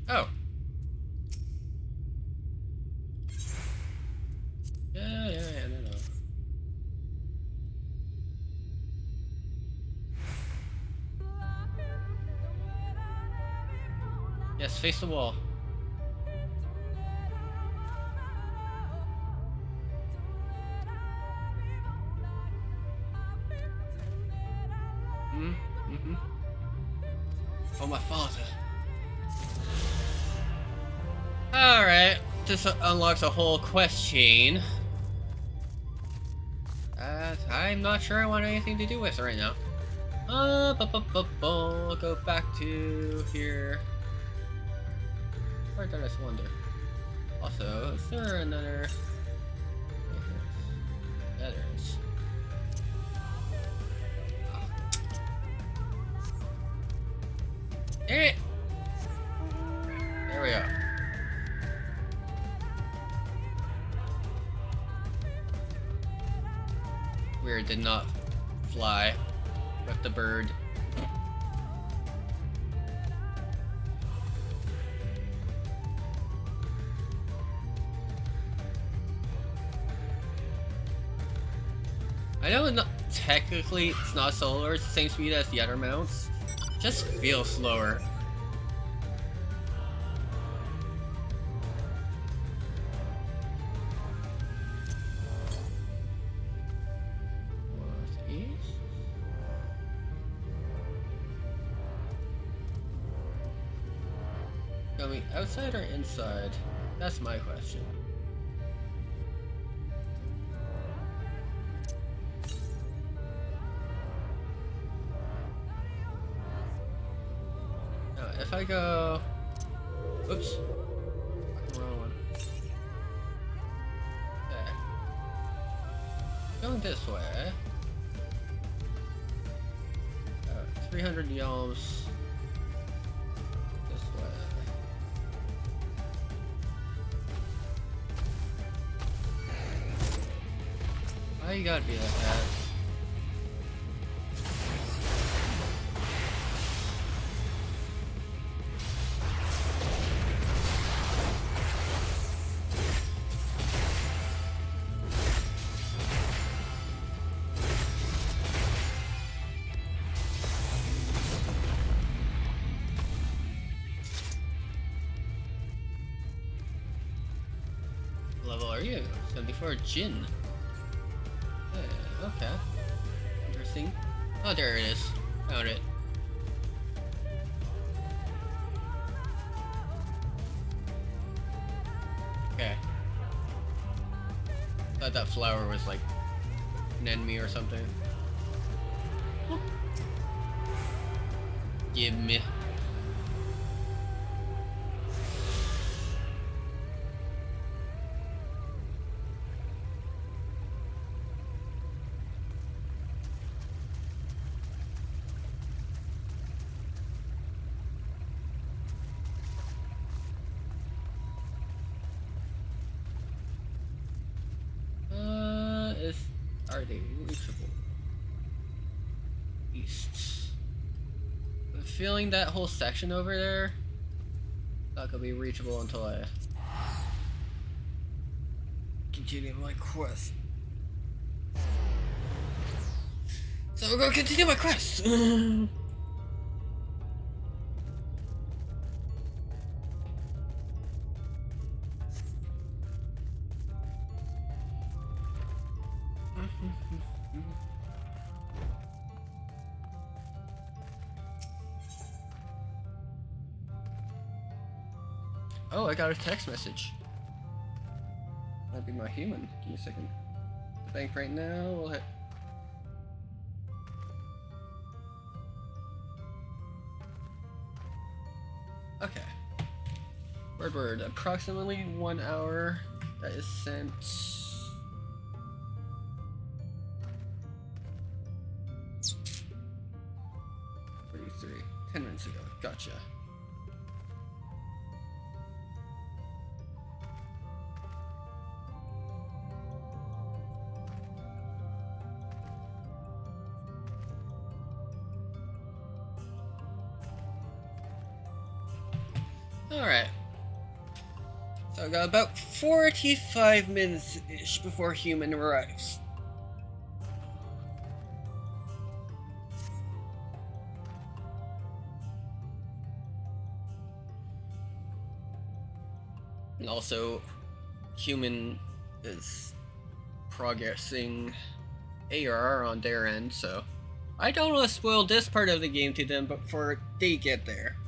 Oh. Yeah, no. Yes, face the wall. Mm-hmm. Oh, my father. Alright, this unlocks a whole quest chain. I'm not sure I want anything to do with right now. I'll go back to here. Where did I wander? Also, is there another? Yeah, there is. Eh! There we go. Weird, did not fly with the bird. I know technically it's not solar, it's the same speed as the other mounts. Just feels slower. Northeast? Going outside or inside? That's my question. If I go... Oops. Wrong one. Okay. Going this way. 300 yalms. This way. Why you gotta be like that? Level are you? 74 Jin. Okay. Interesting. Oh, there it is. Found it. Okay. Thought that flower was like an enemy or something. Give me. Are they reachable? East. I'm feeling that whole section over there not gonna be reachable until I continue my quest. So we're gonna continue my quest. Oh, I got a text message. That'd be my human. Give me a second. The bank right now. We'll hit. Okay. Word. Approximately 1 hour. That is sent. 33. 10 minutes ago. Gotcha. Alright. So I got about 45 minutes-ish before human arrives. And also, human is progressing AR on their end, so I don't want to spoil this part of the game to them, but before they get there.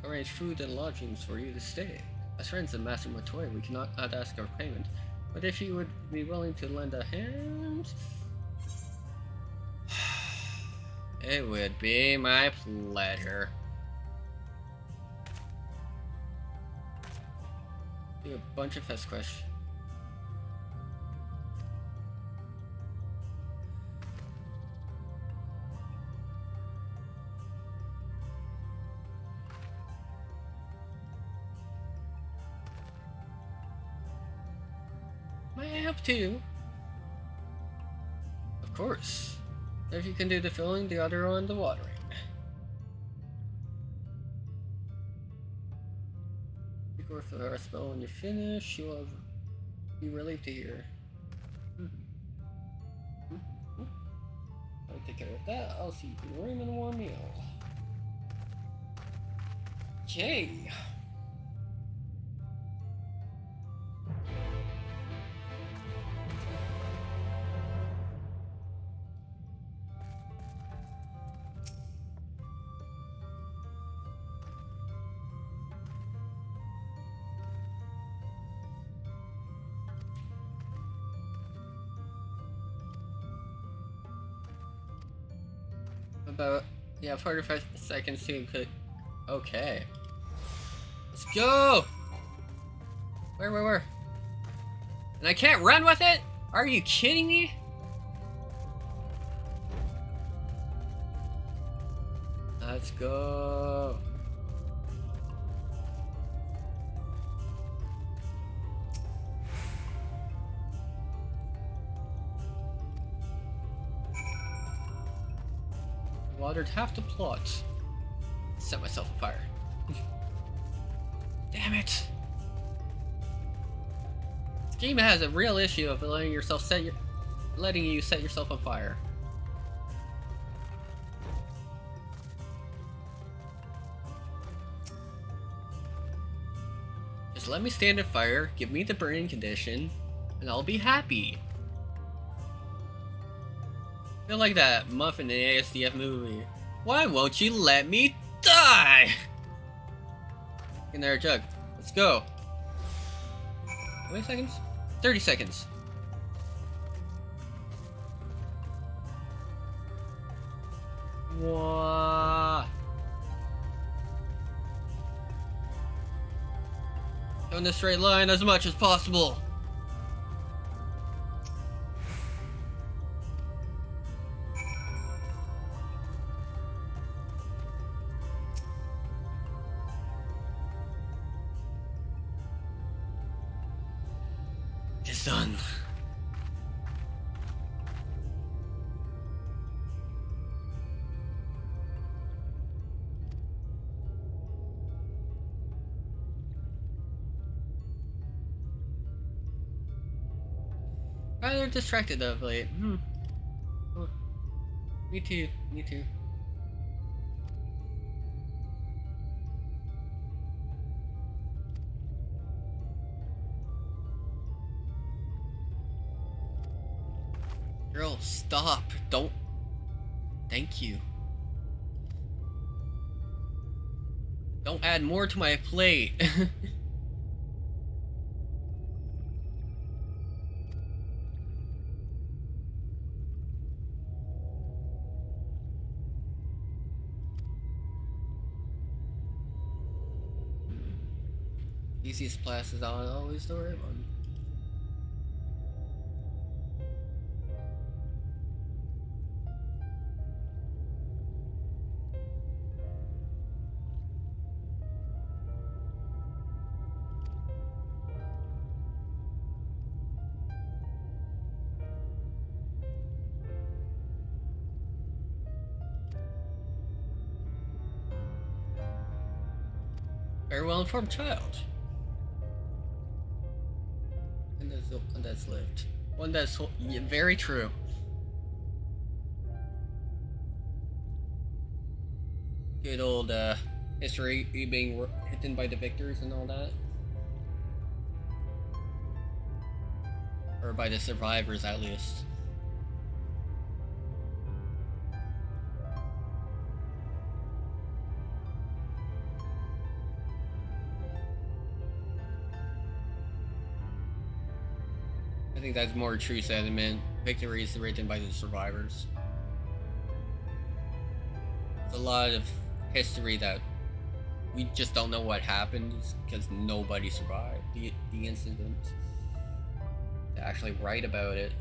Arrange food and lodgings for you to stay. As friends of Master Matoy, we cannot ask our payment, but if you would be willing to lend a hand, it would be my pleasure. Do a bunch of fest quests. May I help too? Of course. If you can do the filling, the other on the watering. You go for our spell when you finish, you will be relieved to hear. I'll take care of that. I'll see you in the room in a warm meal. Okay. About, yeah, 45 seconds to cook. Okay. Let's go! Where? And I can't run with it? Are you kidding me? Let's go. Watered half the plot. Set myself on fire. Damn it! This game has a real issue of letting you set yourself on fire. Just let me stand in fire, give me the burning condition, and I'll be happy. I feel like that muffin in the ASDF movie. Why won't you let me die? In there, Jug. Let's go. How many seconds? 30 seconds. What? Go in the straight line as much as possible. It's done. Rather distracted of late. Oh, me too. Girl, stop. Don't. Thank you. Don't add more to my plate. Easiest class is always the right one. Very well informed child. And there's one that's lived. One that's very true. Good old history being hidden by the victors and all that. Or by the survivors at least. I think that's more true sentiment. Victory is written by the survivors. There's a lot of history that we just don't know what happened because nobody survived the incident to actually write about it.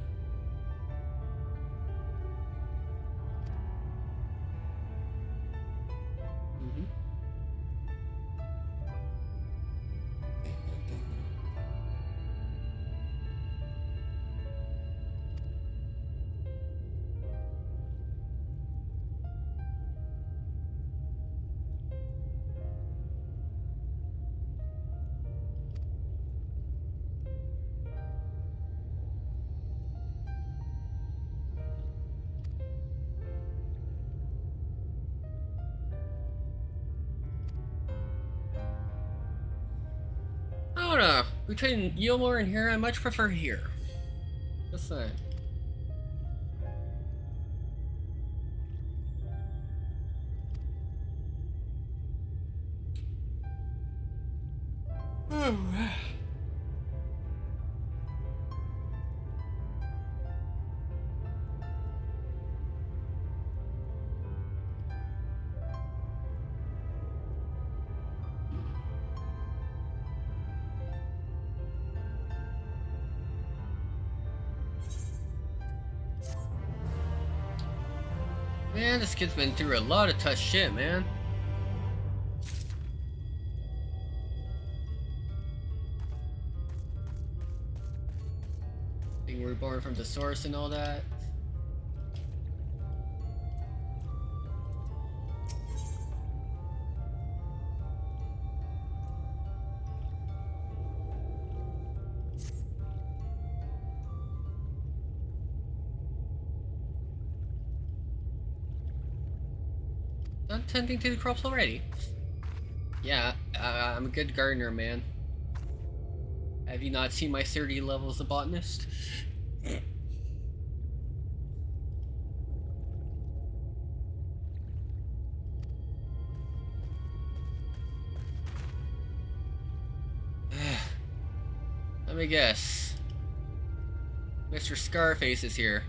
I don't know. Between Yilmore and here, I much prefer here. Just saying. Man, this kid's been through a lot of tough shit, man. Being reborn from the source and all that. Done tending to the crops already? Yeah, I'm a good gardener, man. Have you not seen my 30 level as a botanist? Let me guess. Mr. Scarface is here.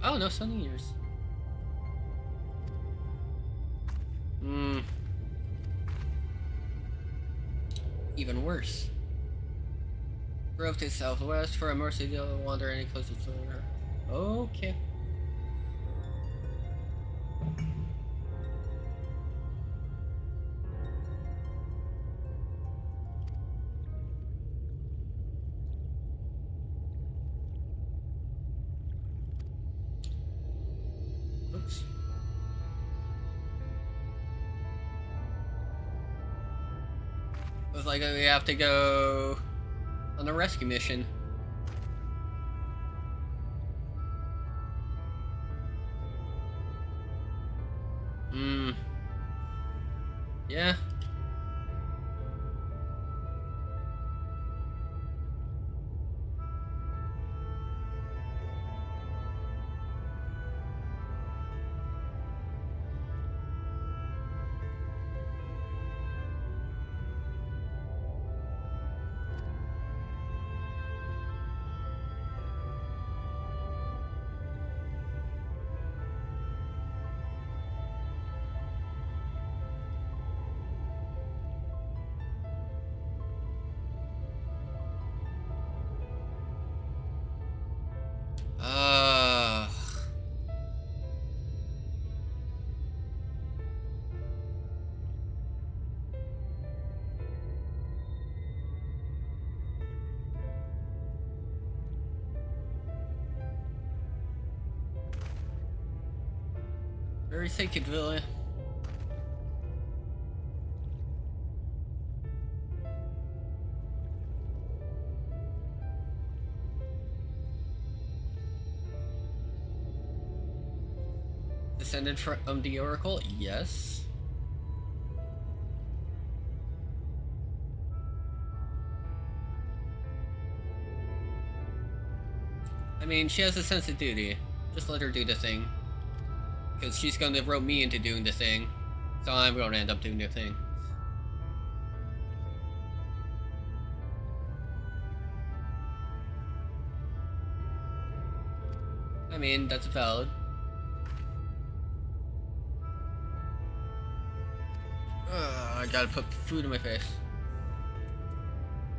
Oh, no, Sunny Years. Even worse. Drove to the southwest for a mercy deal to wander any closer to her. Okay. Oops. Looks like we have to go on a rescue mission. Yeah. Very thinking, Villa. Descendant from the Oracle? Yes. I mean, she has a sense of duty. Just let her do the thing. Because she's gonna rope me into doing the thing. So I'm gonna end up doing the thing. I mean, that's valid. I gotta put food in my face.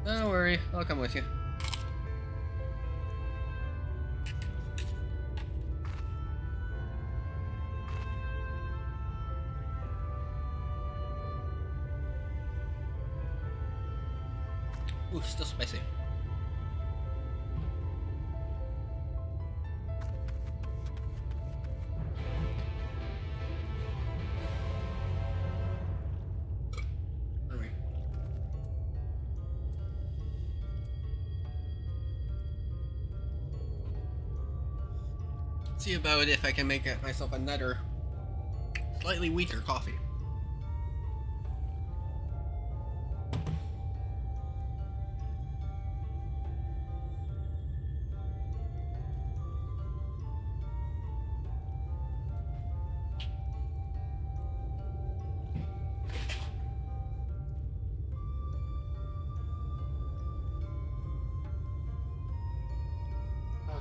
Don't worry, I'll come with you. Ooh, still spicy. Alright. See about if I can make myself another slightly weaker coffee.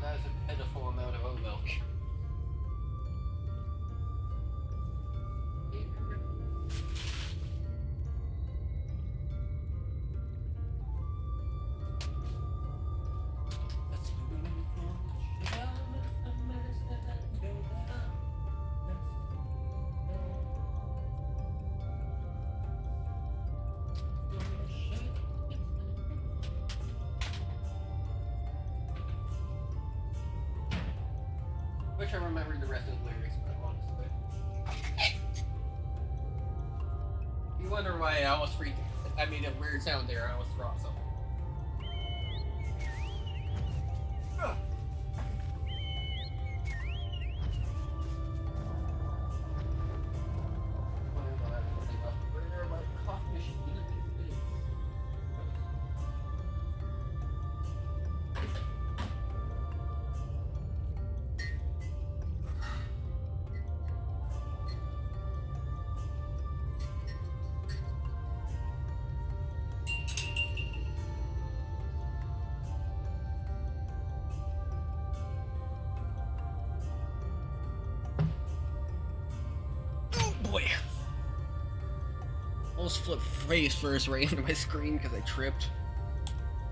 That is a pitiful amount of oat milk. Wish I remembered the rest of the lyrics, but honestly. You wonder why I almost freaked. I made a weird sound there. I almost dropped something. Boy. Almost flipped face first right into my screen because I tripped.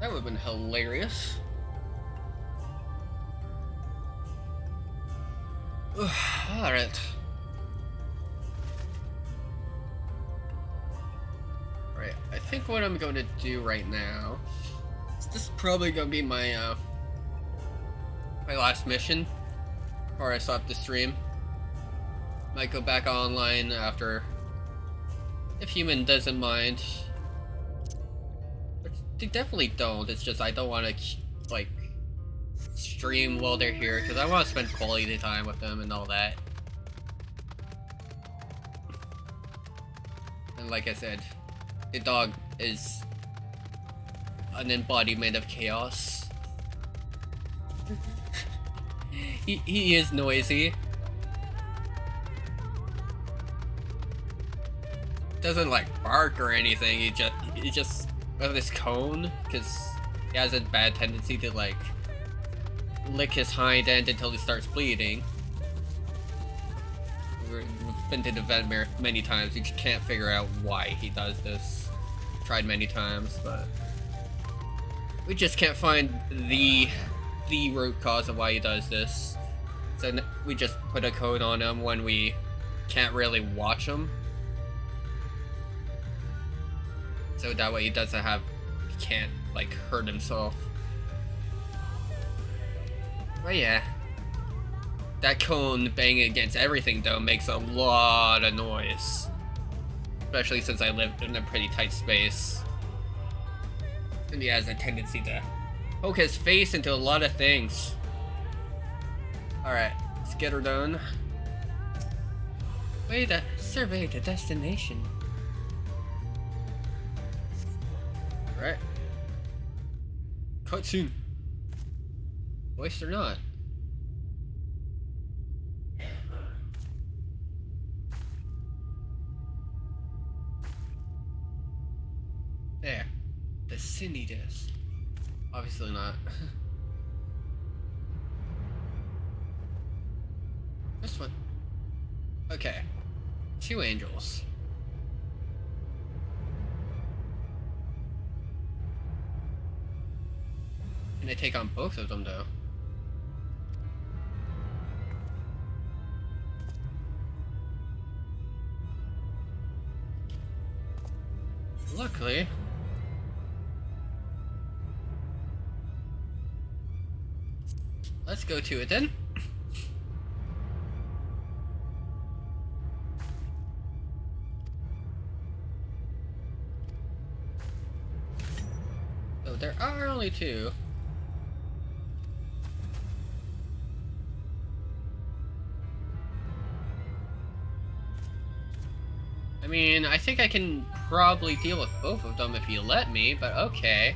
That would have been hilarious. Alright. Alright, I think what I'm going to do right now is this is probably going to be my my last mission before I stop the stream. Might go back online after, if human doesn't mind. But they definitely don't. It's just I don't want to like stream while they're here because I want to spend quality time with them and all that. And like I said, the dog is an embodiment of chaos. he is noisy. Doesn't like bark or anything. He just with this cone because he has a bad tendency to like lick his hind end until he starts bleeding. We've been to the vet many times. You can't figure out why he does this. Tried many times, but we just can't find the root cause of why he does this. So we just put a cone on him when we can't really watch him. So that way he can't like hurt himself. But yeah. That cone banging against everything though makes a lot of noise. Especially since I live in a pretty tight space. And he has a tendency to poke his face into a lot of things. Alright, let's get her done. Way to survey the destination. Right. Cutscene. Voiced or not. There. The Cindy disc. Obviously not. This one. Okay. 2 angels. Can I take on both of them though? Luckily. Let's go to it then. So there are only 2. I mean, I think I can probably deal with both of them if you let me, but okay.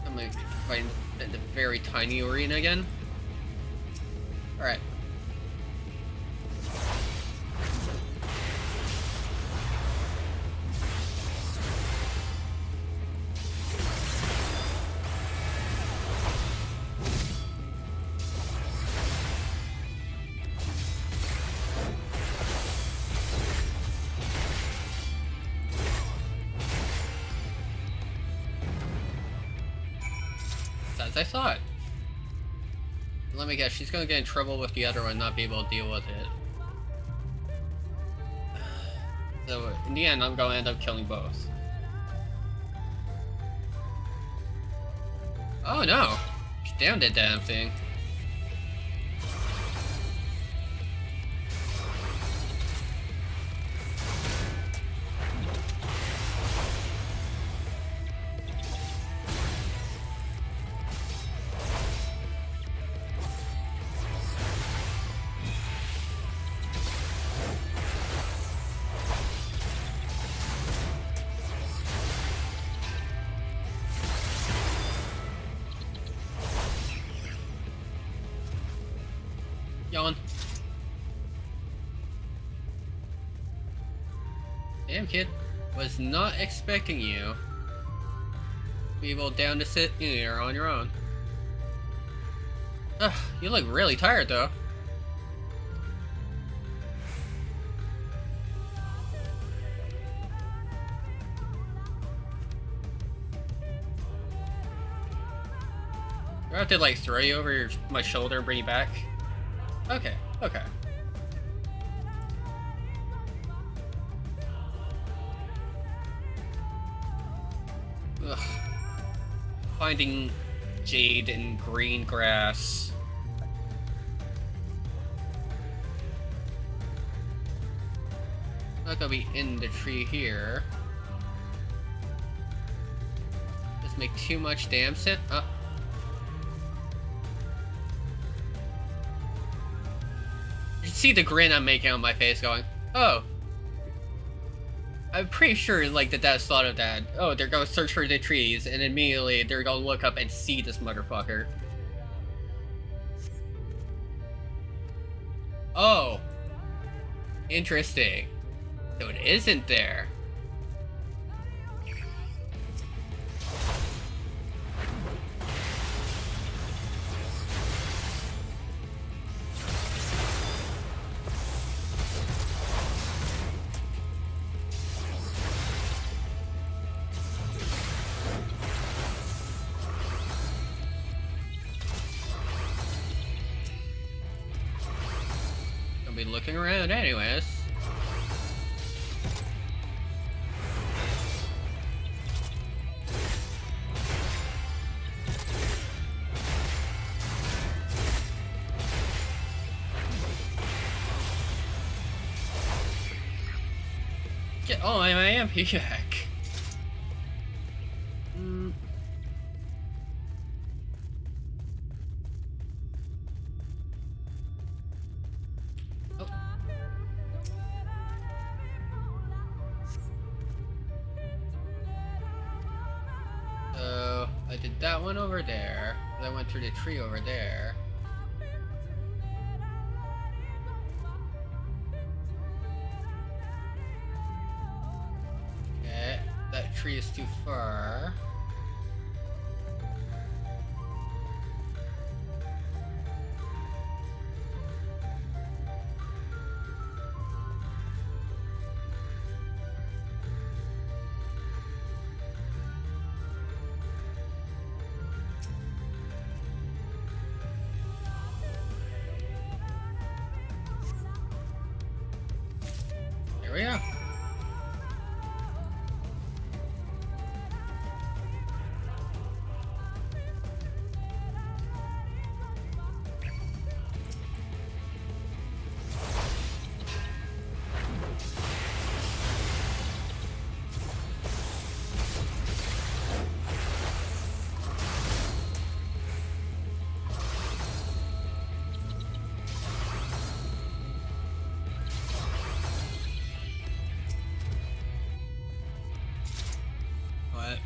I'm gonna find the very tiny arena again. Alright. As I thought. Let me guess, she's gonna get in trouble with the other one, not be able to deal with it. So in the end, I'm gonna end up killing both. Oh no! Down that damn thing. Yawn. Damn, kid. Was not expecting you to be able down to sit here on your own. Ugh, you look really tired though. Do I have to like throw you over my shoulder and bring you back? Okay, okay. Ugh. Finding jade and green grass. Not gonna be in the tree here. Just make too much damn sense. You see the grin I'm making on my face going, oh. I'm pretty sure like the devs thought of that. Oh, they're gonna search for the trees and immediately they're gonna look up and see this motherfucker. Oh. Interesting. So it isn't there. Be looking around anyways. Get all my MP back. I did that one over there. I went through the tree over there. Okay, that tree is too far. There we go. What?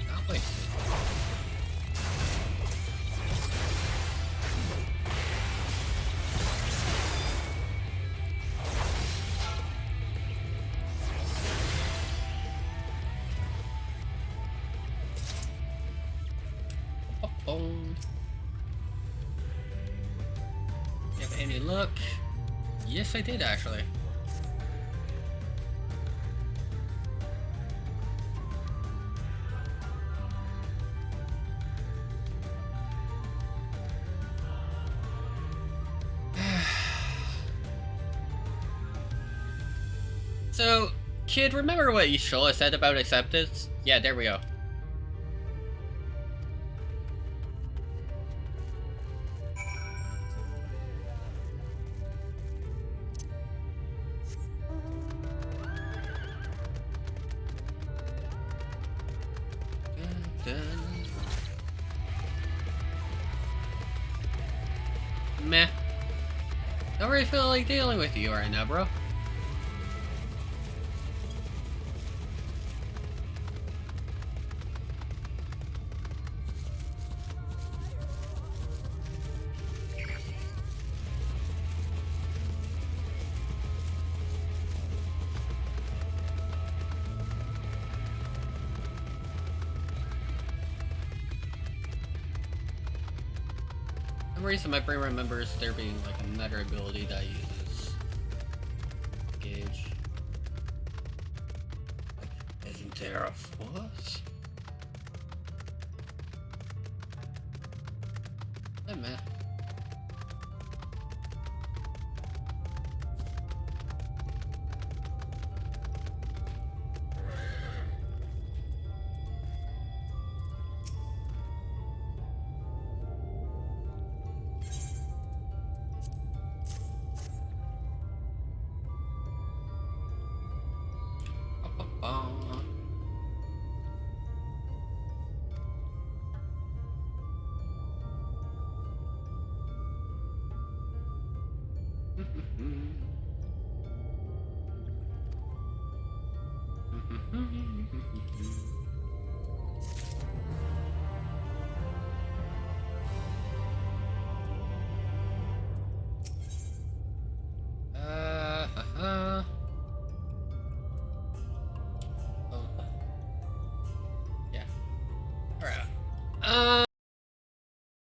Not wasted. You have any luck? Yes, I did actually. So, kid, remember what Ishola said about acceptance? Yeah, there we go. Meh. Don't really feel like dealing with you right now, bro. For some reason my brain remembers there being like another ability that uses gauge. Like, isn't there a force? Hey man.